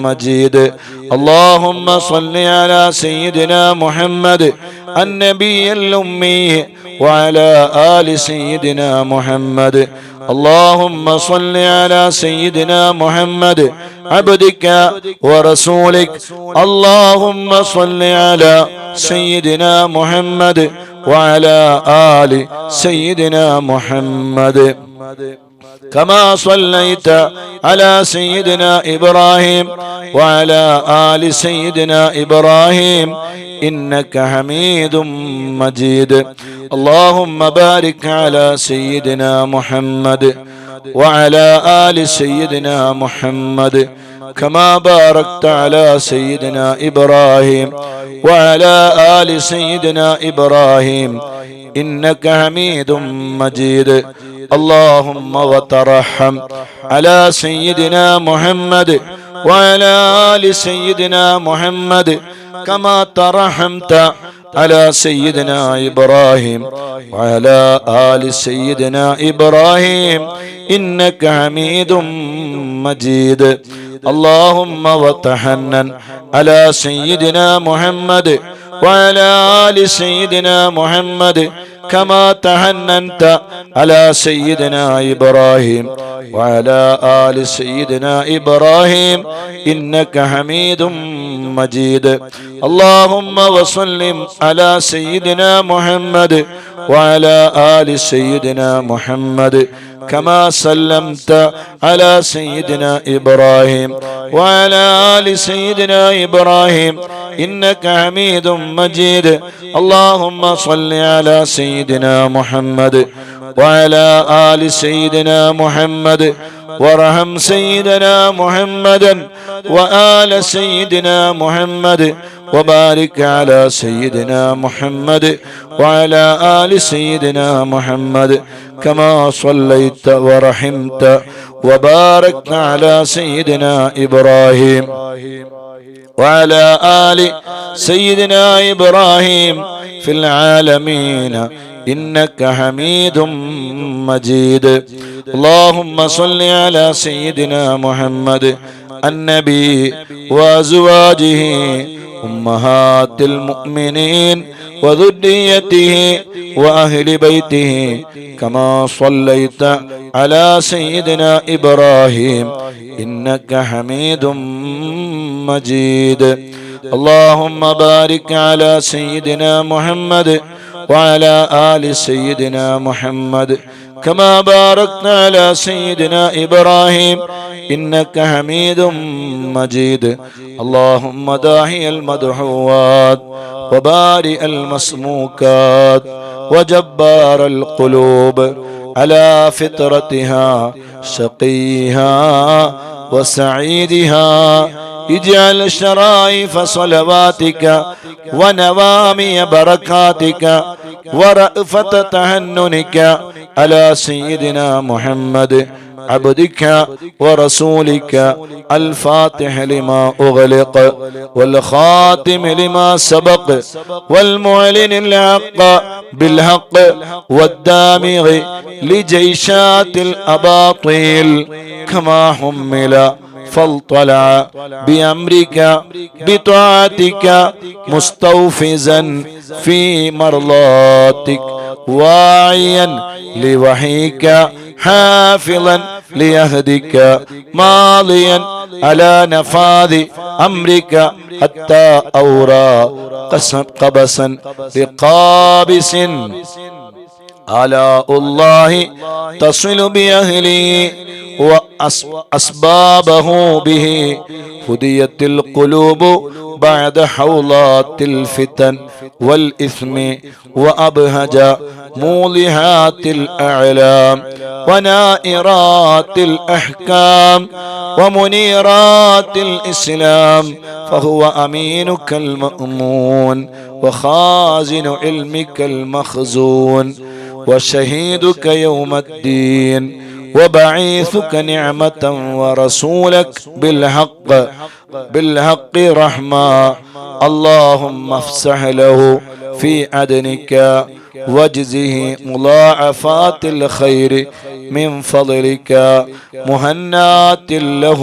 Speaker 1: مجيد. اللهم صل على سيدنا محمد النبي الأمي وعلى آل سيدنا محمد. اللهم صل على سيدنا محمد عبدك ورسولك. اللهم صل على سيدنا محمد وعلى آل سيدنا محمد كما صليت على سيدنا إبراهيم وعلى آل سيدنا إبراهيم إنك حميد مجيد. اللهم بارك على سيدنا محمد وعلى آل سيدنا محمد كما باركت على سيدنا إبراهيم وعلى آل سيدنا إبراهيم إنك حميد مجيد. اللهم وترحم على سيدنا محمد وعلى آل سيدنا محمد كما ترحمت على سيدنا إبراهيم وعلى آل سيدنا إبراهيم إنك حميد مجيد. اللهم وتحنن على سيدنا محمد وعلى آل سيدنا محمد كما تحننت على سيدنا إبراهيم وعلى آل سيدنا إبراهيم إنك حميد مجيد. اللهم وسلم على سيدنا محمد وعلى آل سيدنا محمد كما سلمت على سيدنا إبراهيم وعلى آل سيدنا إبراهيم إنك حميد مجيد. اللهم صل على سيدنا محمد وعلى آل سيدنا محمد وارحم سيدنا محمدا وآل سيدنا محمد وبارك على سيدنا محمد وعلى آل سيدنا محمد كما صليت ورحمت وباركت على سيدنا إبراهيم وعلى آل سيدنا إبراهيم في العالمين إنك حميد مجيد. اللهم صل على سيدنا محمد النبي وأزواجه أمهات المؤمنين وذريته وأهل بيته كما صليت على سيدنا إبراهيم إنك حميد مجيد. اللهم بارك على سيدنا محمد وعلى آل سيدنا محمد كما باركت على سيدنا إبراهيم إنك حميد مجيد. اللهم داعي المدعوات وبارئ المسموكات وجبار القلوب على فطرتها شقيها وسعيدها اجعل شرائف صلواتك ونوامي بركاتك ورأفة تهننك على سيدنا محمد عبدك ورسولك الفاتح لما أغلق والخاتم لما سبق والمعلن الحق بالحق والدامغ لجيشات الأباطيل كما حمل فاطلع بأمرك بطاعتك مستوفزا في مرضاتك واعيا لوحيك حافظا ليهدك ماضيا على نفاذ أمرك حتى أورى قبسا لقابس آلاء الله تصل بأهله وأسبابه به هديت القلوب بعد حولات الفتن والإثم وأبهج مولهات الأعلام ونائرات الأحكام ومنيرات الإسلام فهو أمينك المأمون وخازن علمك المخزون وشهيدك يوم الدين وبعيثك نعمة ورسولك بالحق رحمة. اللهم افسح له في عدنك واجزه مضاعفات الخير من فضلك، مهنات له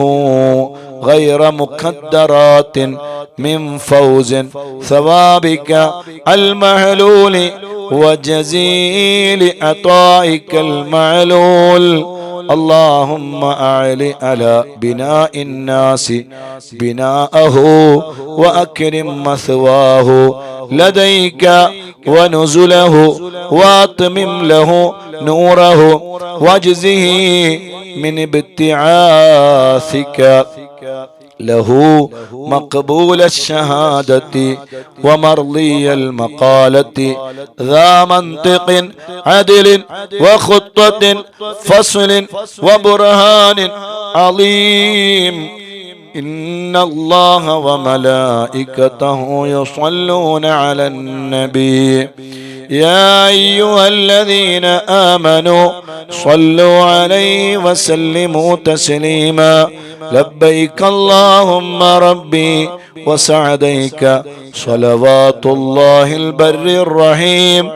Speaker 1: غير مقدرات من فوز ثوابك المعلول وجزيل عطائك المعلول. اللهم أعل على بناء الناس بناءه وأكرم مثواه لديك ونزله واتمم له نوره واجزه من ابتعاثك له مقبول الشهادة ومرضي المقالة، ذا منطق عدل وخطة فصل وبرهان عظيم. إن الله وملائكته يصلون على النبي يا أيها الذين آمنوا صلوا عليه وسلموا تسليما. لبيك اللهم ربي وسعديك، صلوات الله البر الرحيم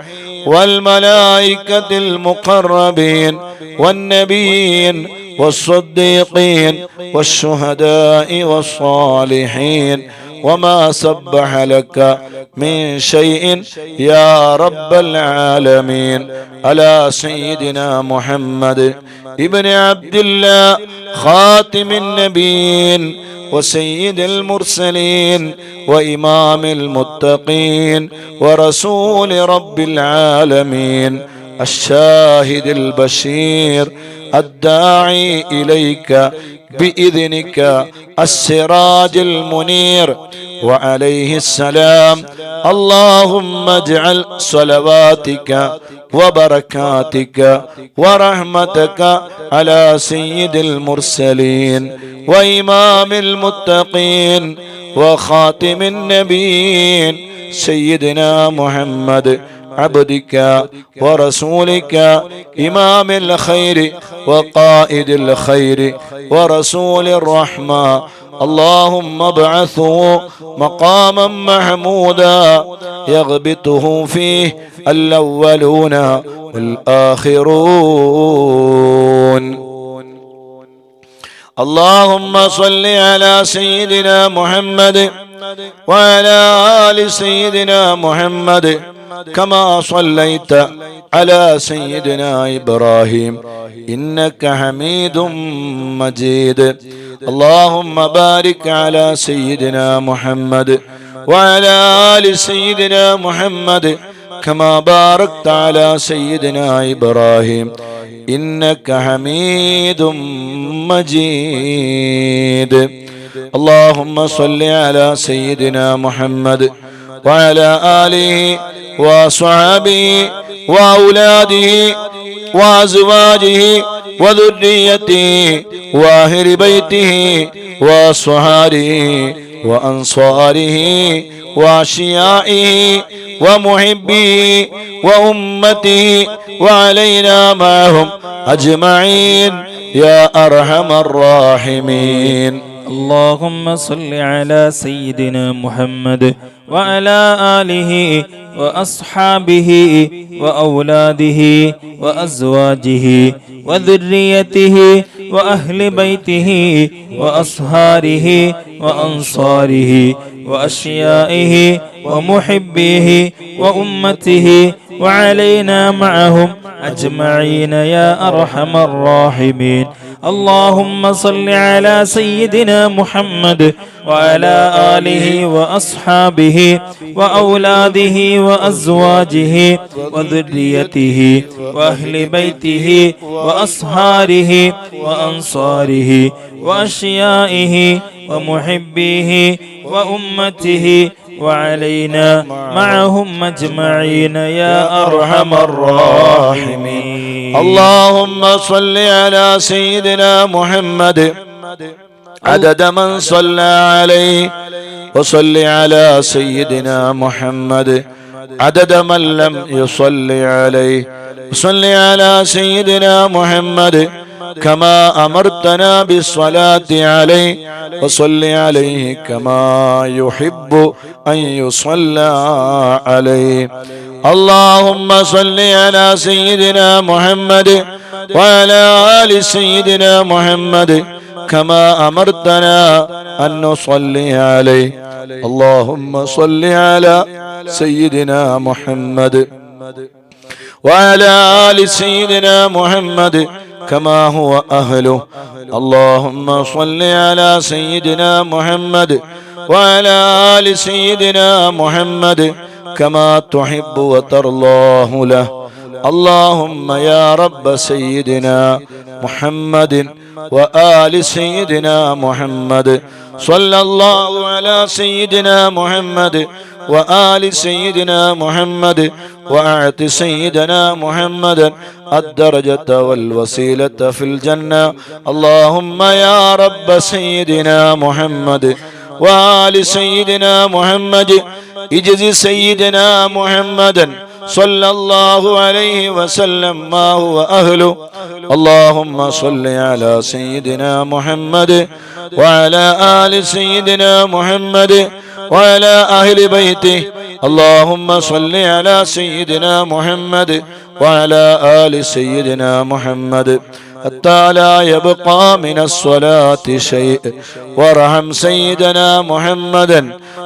Speaker 1: والملائكة المقربين والنبيين والصديقين والشهداء والصالحين، وما سبح لك من شيء يا رب العالمين. على سيدنا محمد ابن عبد الله خاتم النبيين وسيد المرسلين وإمام المتقين ورسول رب العالمين، الشاهد البشير الداعي إليك بإذنك، السراج المنير، وعليه السلام. اللهم اجعل صلواتك وبركاتك ورحمتك على سيد المرسلين وإمام المتقين وخاتم النبيين سيدنا محمد عبدك ورسولك، إمام الخير وقائد الخير ورسول الرحمة. اللهم ابعثه مقاما محمودا يغبطه فيه الأولون والآخرون. اللهم صل على سيدنا محمد وعلى آل سيدنا محمد كما صليت على سيدنا إبراهيم إنك حميد مجيد. اللهم بارك على سيدنا محمد وعلى آل سيدنا محمد كما باركت على سيدنا إبراهيم إنك حميد مجيد. اللهم صل على سيدنا محمد وعلى آله وصحبه وأولاده وأزواجه وذريته وأهل بيته وأصهاره وأنصاره وأشيائه ومحبيه وأمته وعلينا معهم أجمعين يا أرحم الراحمين.
Speaker 2: اللهم صل على سيدنا محمد وعلى آله وأصحابه وأولاده وأزواجه وذريته وأهل بيته وأصهاره وأنصاره وأشيائه ومحبيه وأمته وعلينا معهم أجمعين يا أرحم الراحمين. اللهم صل على سيدنا محمد وعلى آله وأصحابه وأولاده وأزواجه وذريته وأهل بيته وأصهاره وأنصاره وأشيائه ومحبيه وأمته وعلينا معهم أجمعين يا أرحم الراحمين.
Speaker 1: اللهم صل على سيدنا محمد عدد من صلى عليه، وصل على سيدنا محمد عدد من لم يصل عليه، وصل على سيدنا محمد كما أمرتنا بالصلاة عليه وصل عليه كما يحب أن يصلى عليه. اللهم صل على سيدنا محمد وعلى آل سيدنا محمد كما أمرتنا أن نصلي عليه. اللهم صل على سيدنا محمد وعلى آل سيدنا محمد كما هو أهله. اللهم صل على سيدنا محمد وعلى آل سيدنا محمد كما تحب وترضاه له. اللهم يا رب سيدنا محمد وآل سيدنا محمد صلى الله على سيدنا محمد وآل سيدنا محمد وأعط سيدنا محمد الدرجة والوسيلة في الجنة. اللهم يا رب سيدنا محمد وآل سيدنا محمد اجز سيدنا محمدا صلى الله عليه وسلم ما هو أهله. اللهم صل على سيدنا محمد وعلى آل سيدنا محمد وعلى أهل بيته. اللهم صل على سيدنا محمد وعلى آل سيدنا محمد حتى لا يبقى من الصلاة شيء. وارحم سيدنا محمدا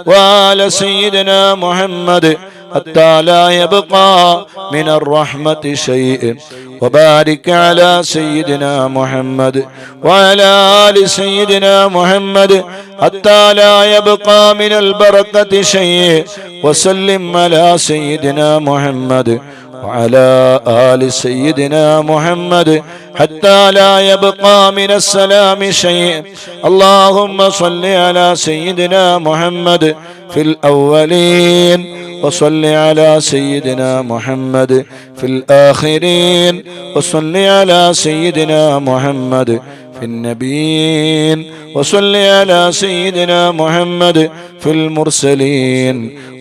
Speaker 1: وآل سيدنا محمد حتى لا يبقى من الرحمة شيء. وبارك على سيدنا محمد وعلى آل سيدنا محمد حتى لا يبقى من البركة شيء. وسلم على سيدنا محمد وعلى آل سيدنا محمد حتى لا يبقى من السلام شيء. اللهم صل على سيدنا محمد في الأولين وصل على سيدنا محمد في الآخرين وصل على سيدنا محمد في النبيين وصل على سيدنا محمد في المرسلين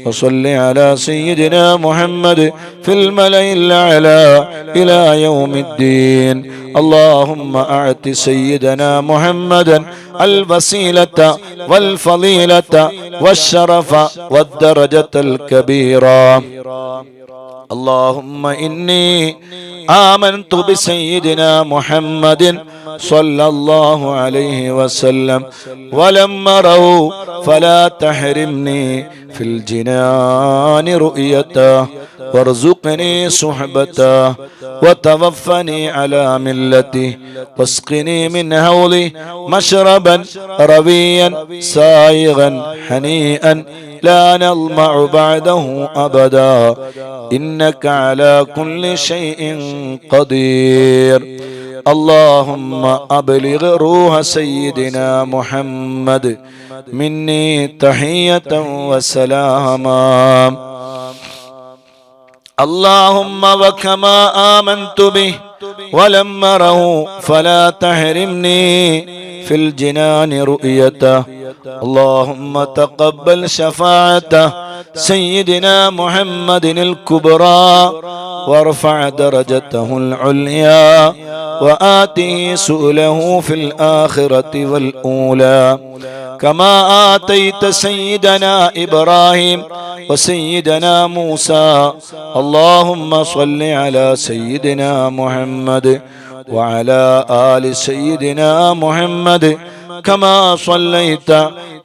Speaker 1: وصل على سيدنا محمد في الملأ الأعلى إلى يوم الدين. اللهم أعط سيدنا محمدا الوسيلة والفضيلة والشرف والدرجة الكبيرة. اللهم إني آمنت بسيدنا محمد صلى الله عليه وسلم ولم أره فلا تحرمني في الجنان رؤيته وارزقني صحبته وتوفني على ملته واسقني من هوله مشربا رويا سائغا هنيئا لا نظمع بعده أبدا إنك على كل شيء قدير. اللهم أبلغ روح سيدنا محمد مني تحية وسلاما. اللهم وكما آمنت به ولم أره فلا تحرمني في الجنان رؤيته. اللهم تقبل شفاعة سيدنا محمد الكبرى وارفع درجته العليا وآته سؤله في الآخرة والأولى كما آتيت سيدنا إبراهيم وسيدنا موسى. اللهم صل على سيدنا محمد وعلى آل سيدنا محمد كما صليت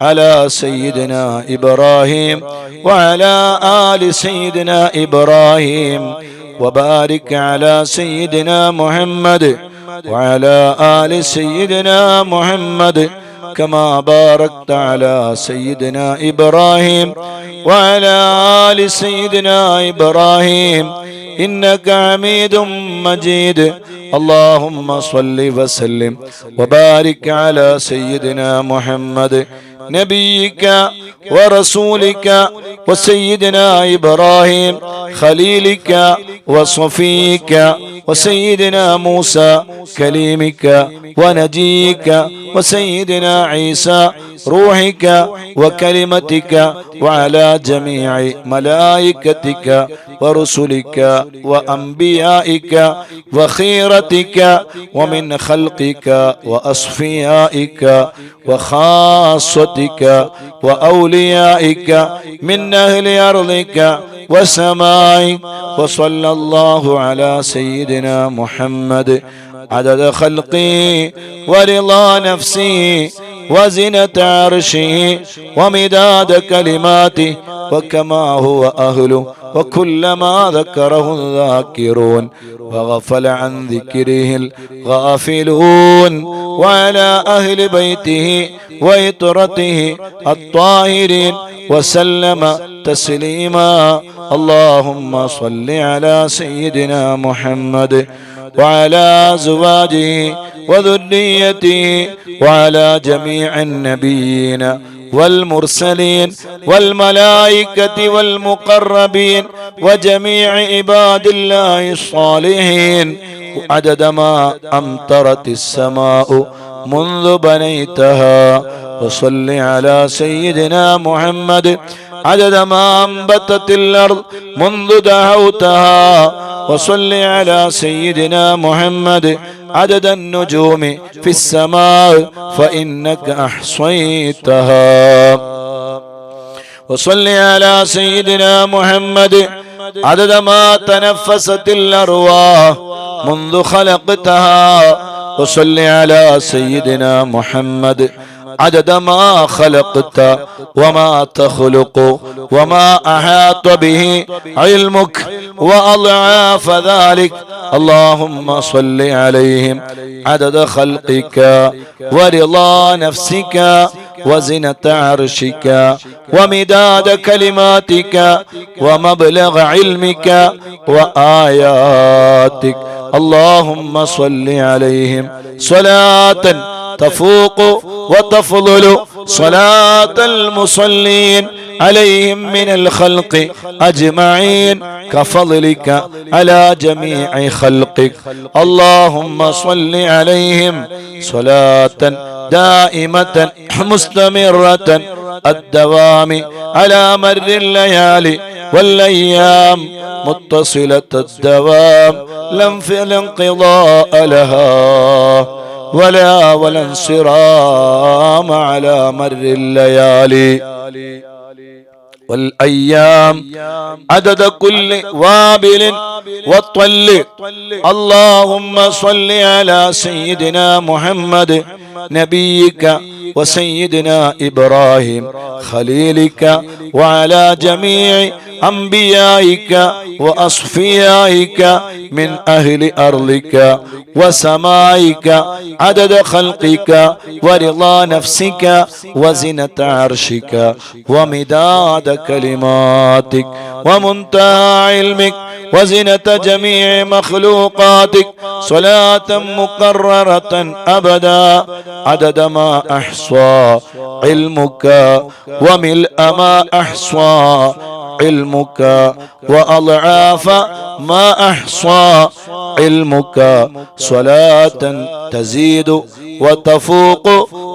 Speaker 1: على سيدنا إبراهيم وعلى آل سيدنا إبراهيم وبارك على سيدنا محمد وعلى آل سيدنا محمد كما باركت على سيدنا إبراهيم وعلى آل سيدنا إبراهيم إنك حميد مجيد. اللهم صل وسلم وبارك على سيدنا محمد نبيك ورسولك وسيدنا إبراهيم خليلك وصفيك وسيدنا موسى كليمك ونجيك وسيدنا عيسى روحك وكلمتك وعلى جميع ملائكتك ورسلك وأنبيائك وخيرتك ومن خلقك وأصفيائك وخاصتك وأوليائك من أهل أرضك وسمائك. وصلى الله على سيدنا محمد عدد خلقه ورضا نفسه وزنة عرشه ومداد كلماته وكما هو أهله وكلما ذكره الذاكرون وغفل عن ذكره الغافلون. وعلى أهل بيته وإطرته الطاهرين وسلم تسليما. اللهم صل على سيدنا محمد وعلى أزواجه وذريته وعلى جميع النبيين والمرسلين والملائكة والمقربين وجميع عباد الله الصالحين عدد ما أمطرت السماء منذ بنيتها. وصل على سيدنا محمد عدد ما أنبتت الأرض منذ دعوتها. وصل على سيدنا محمد عدد النجوم في السماء فإنك أحصيتها. وصل على سيدنا محمد عدد ما تنفست الأرواح منذ خلقتها. وصل على سيدنا محمد عدد ما خلقت وما تخلق وما أحاط به علمك وأضعاف ذلك. اللهم صل عليهم عدد خلقك ورضا نفسك وزنة عرشك ومداد كلماتك ومبلغ علمك وآياتك. اللهم صل عليهم صلاة تفوق وتفضل صلاة المصلين عليهم من الخلق أجمعين كفضلك على جميع خلقك. اللهم صل عليهم صلاة دائمة مستمرة الدوام على مر الليالي والأيام متصلة الدوام لا انقضاء لها ولا انصرام على مر الليالي والأيام عدد كل وابل وطل. اللهم صل على سيدنا محمد نبيك وسيدنا إبراهيم خليلك وعلى جميع أنبيائك وأصفيائك من أهل أرضك وسمائك عدد خلقك ورضا نفسك وزنة عرشك ومداد كلماتك ومنتهى علمك وزنة جميع مخلوقاتك صلاة مكررة أبدا عدد ما أحصى علمك وملء ما أحصى علمك وأضعاف ما أحصى علمك. صلاة تزيد وتفوق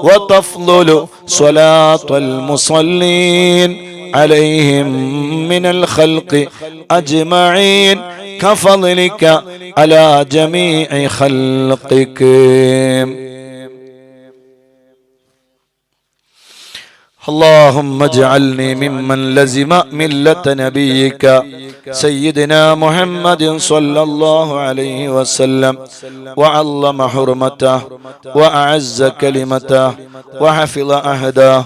Speaker 1: وتفضل صلاة المصلين عليهم من الخلق أجمعين كفضلك على جميع خلقك. اللهم اجعلني ممن لزم ملة نبيك سيدنا محمد صلى الله عليه وسلم وعظم حرمته وأعز كلمته وحفظ عهده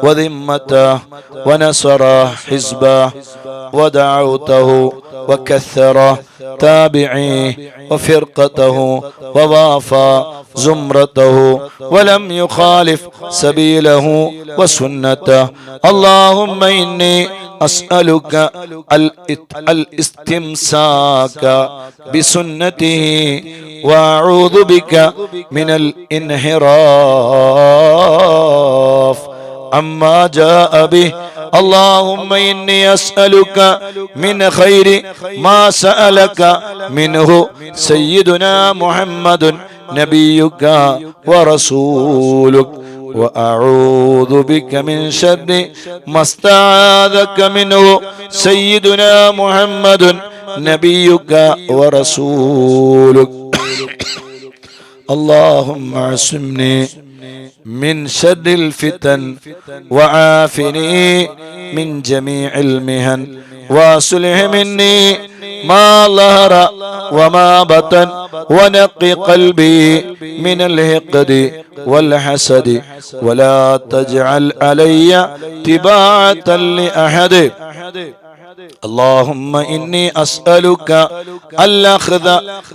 Speaker 1: وذمته ونصر حزبه ودعوته وكثر تابعيه وفرقته ووافى زمرته ولم يخالف سبيله وسنته. اللهم إني أسألك الاستمساك بسنته وأعوذ بك من الانحراف عما جاء به. اللهم إني أسألك من خير ما سألك منه سيدنا محمد نبيك ورسولك وأعوذ بك من شر ما استعاذك منه سيدنا محمد نبيك ورسولك اللهم اعصمني من شر الفتن وعافني من جميع المهن واصلح مني ما ظهر وما بطن ونقي قلبي من الحقد والحسد ولا تجعل علي تباعة لأحد اللهم إني أسألك الأخذ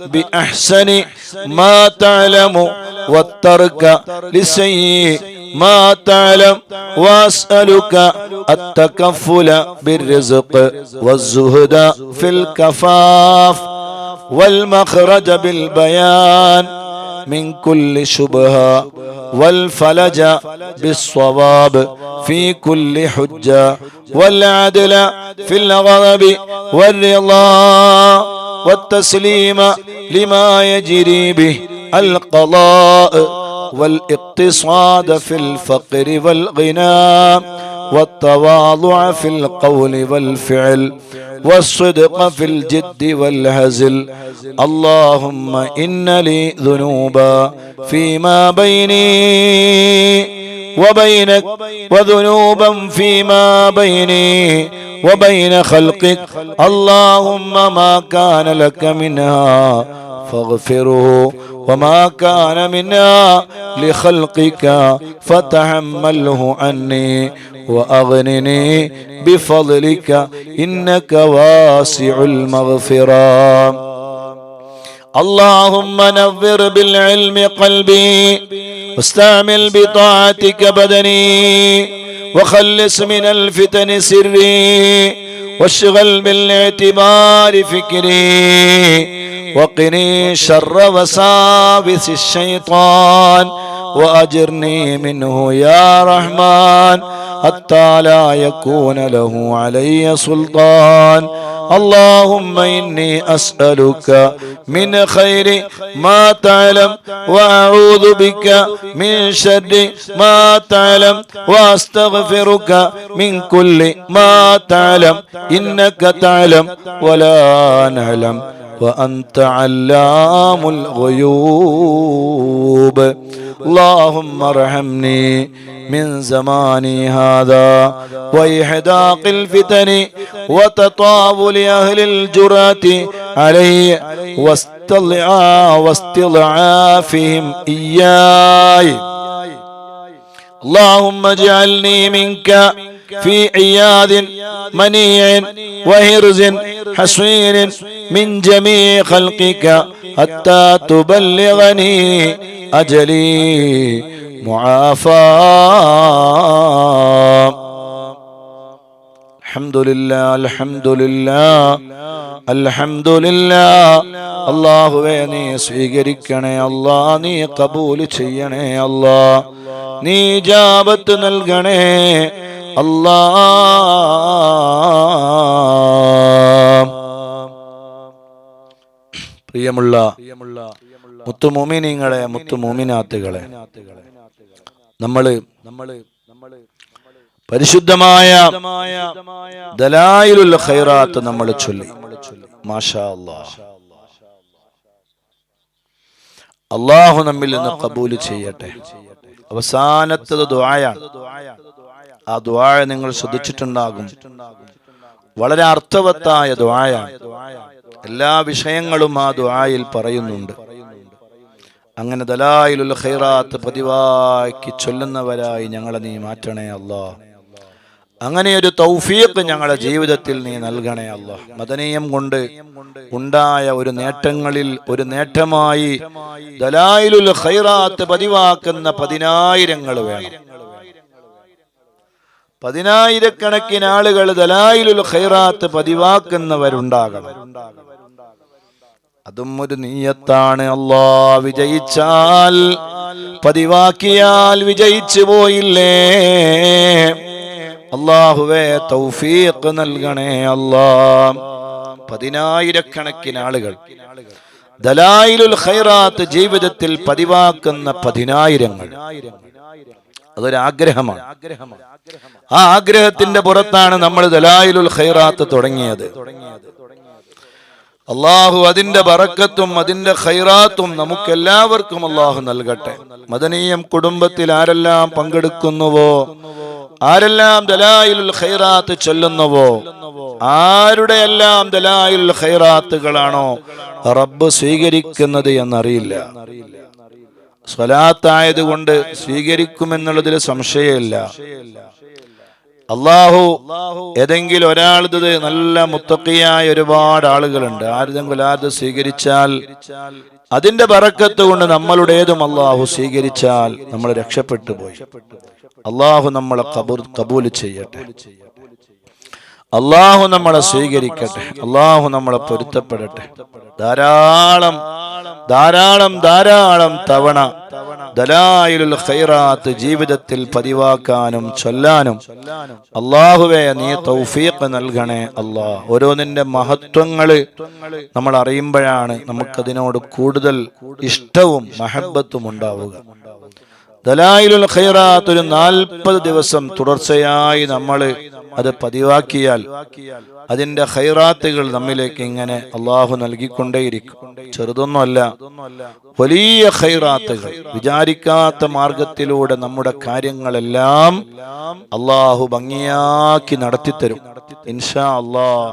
Speaker 1: بأحسن ما تعلم والترك لسيء ما تعلم وأسألك التكفل بالرزق والزهد في الكفاف والمخرج بالبيان من كل شبهة والفلج بالصواب في كل حجة والعدل في الغضب والرضا والتسليم لما يجري به القضاء والاقتصاد في الفقر والغنى والتواضع في القول والفعل والصدق في الجد والهزل اللهم إن لي ذنوبا فيما بيني وبينك وذنوبا فيما بيني وبين خلقك اللهم ما كان لك منها فاغفره وما كان منها لخلقك فتحمله عني وأغنني بفضلك إنك واسع المغفرة اللهم نور بالعلم قلبي واستعمل بطاعتك بدني وخلص من الفتن سري واشغل بالاعتبار فكري وقني شر وساوس الشيطان وأجرني منه يا رحمن حتى لا يكون له علي سلطان اللهم إني أسألك من خير ما تعلم وأعوذ بك من شر ما تعلم وأستغفرك من كل ما تعلم إنك تعلم ولا نعلم وأنت علام الغيوب اللهم ارحمني من زماني هذا وإحداق الفتن وتطاول أهل الجرأة علي واستضعافهم إياي اللهم اجعلني منك في عياذ منيع وهرز حصين من جميع خلقك حتى تبلغني أجلي معافى الحمد لله الحمد لله الحمد لله അല്ലാഹുവേ നീ സ്വീകരിക്കണേ അല്ലാ നീ കബൂൽ ചെയ്യണേ അല്ലാ നീ ഇജാബത്ത് നൽകണേ അല്ലാ പ്രിയമുള്ള മുത്തുമോമിനീങ്ങളെ മുത്തുമോമിനാത്തുകളെ നമ്മള് പരിശുദ്ധമായ ദലായിലുൽ ഖൈറാത്ത് നമ്മൾ ചൊല്ലി മാഷാ അല്ലാഹ് അല്ലാഹു നമ്മിൽ നിന്ന് ഖബൂൽ ചെയ്യട്ടെ അവസാനത്തെ ദുആയാണ് ആ ദുആ നിങ്ങൾ ശ്രദ്ധിച്ചിട്ടുണ്ടാകും വളരെ അർത്ഥവത്തായ ദുആയാണ് എല്ലാ വിഷയങ്ങളും ആ ദുആയിൽ പറയുന്നുണ്ട് അങ്ങനെ ദലായിലുൽ ഖൈറാത്ത് പതിവാക്കി ചൊല്ലുന്നവരായി ഞങ്ങളെ നീ മാറ്റണേ അല്ലാഹ് അങ്ങനെ ഒരു തൗഫീഖ് ഞങ്ങളുടെ ജീവിതത്തിൽ നീ നൽകണേ അല്ലാഹ് മദനീയം കൊണ്ട് ഉണ്ടായ ഒരു നേട്ടങ്ങളിൽ ഒരു നേട്ടമായി ദലായിലുൽ ഖൈറാത്ത് പതിവാക്കുന്ന 10,000 വേണം പതിനായിരക്കണക്കിന് ആളുകൾ ദലായിലുൽ ഖൈറാത്ത് പതിവാക്കുന്നവരുണ്ടാകണം അതും ഒരു നിയ്യത്താണ് അല്ലാഹ് വിജയിച്ചാൽ പതിവാക്കിയാൽ വിജയിച്ചു പോയില്ലേ അല്ലാഹുവേ തൗഫീഖ് നൽകണേ അല്ലാഹ് പതിനായിരക്കണക്കിന് ആളുകൾ ദലായിലുൽ ഖൈറാത്ത് ജീവിതത്തിൽ പതിവാക്കുന്ന 10,000 അതൊരാഗ്രഹമാണ്. ആ ആഗ്രഹത്തിന്റെ പുറത്താണ് നമ്മൾ ദലായിലുൽ ഖൈറാത്ത് തുടങ്ങിയത്. അള്ളാഹു അതിന്റെ ബറക്കത്തും അതിന്റെ ഖൈറാത്തും നമുക്കെല്ലാവർക്കും അള്ളാഹു നൽകട്ടെ. മദനീയം കുടുംബത്തിൽ ആരെല്ലാം പങ്കെടുക്കുന്നുവോ, ആരെല്ലാം ദലായിലുൽ ഖൈറാത്ത് ചൊല്ലുന്നുവോ, ആരുടെയെല്ലാം ദലായിലുൽ ഖൈറാത്തുകളാണോ റബ്ബ് സ്വീകരിക്കുന്നത് എന്നറിയില്ല. സ്വലാത്തായത് കൊണ്ട് സ്വീകരിക്കുമെന്നുള്ളതിൽ സംശയമില്ല. അള്ളാഹു ഏതെങ്കിലും ഒരാളത് നല്ല മുത്തഖിയായ ഒരുപാട് ആളുകളുണ്ട്. ആരെങ്കിലും അത് സ്വീകരിച്ചാൽ അതിന്റെ ബറക്കത്ത് കൊണ്ട് നമ്മളുടേതും അള്ളാഹു സ്വീകരിച്ചാൽ നമ്മൾ രക്ഷപ്പെട്ടു പോയി. അള്ളാഹു നമ്മളെ കബൂൽ ചെയ്യട്ടെ. അള്ളാഹു നമ്മളെ സ്വീകരിക്കട്ടെ. അള്ളാഹു നമ്മളെ പൊരുത്തപ്പെടട്ടെ. ധാരാളം ധാരാളം ധാരാളം തവണ ദലായിലുൽ ഖൈറാത്ത് ജീവിതത്തിൽ പതിവാക്കാനും ചൊല്ലാനും അള്ളാഹുവേ നീ തൗഫീഖ് നൽകണേ അല്ലാഹ്. ഓരോന്നിന്റെ മഹത്വങ്ങള് നമ്മൾ അറിയുമ്പോഴാണ് നമുക്കതിനോട് കൂടുതൽ ഇഷ്ടവും മഹബത്തും ഉണ്ടാവുക. ദലായിലുൽ ഖൈറാത്ത് ഒരു 40 ദിവസം തുടർച്ചയായി നമ്മൾ അത് പതിവാക്കിയാൽ അതിന്റെ ഖൈറാത്തുകൾ നമ്മിലേക്ക് ഇങ്ങനെ അള്ളാഹു നൽകിക്കൊണ്ടേയിരിക്കും. ചെറുതൊന്നുമല്ല, വലിയ ഖൈറാത്തുകൾ. വിചാരിക്കാത്ത മാർഗത്തിലൂടെ നമ്മുടെ കാര്യങ്ങളെല്ലാം അള്ളാഹു ഭംഗിയാക്കി നടത്തിത്തരും ഇൻഷാ അല്ലാഹ്.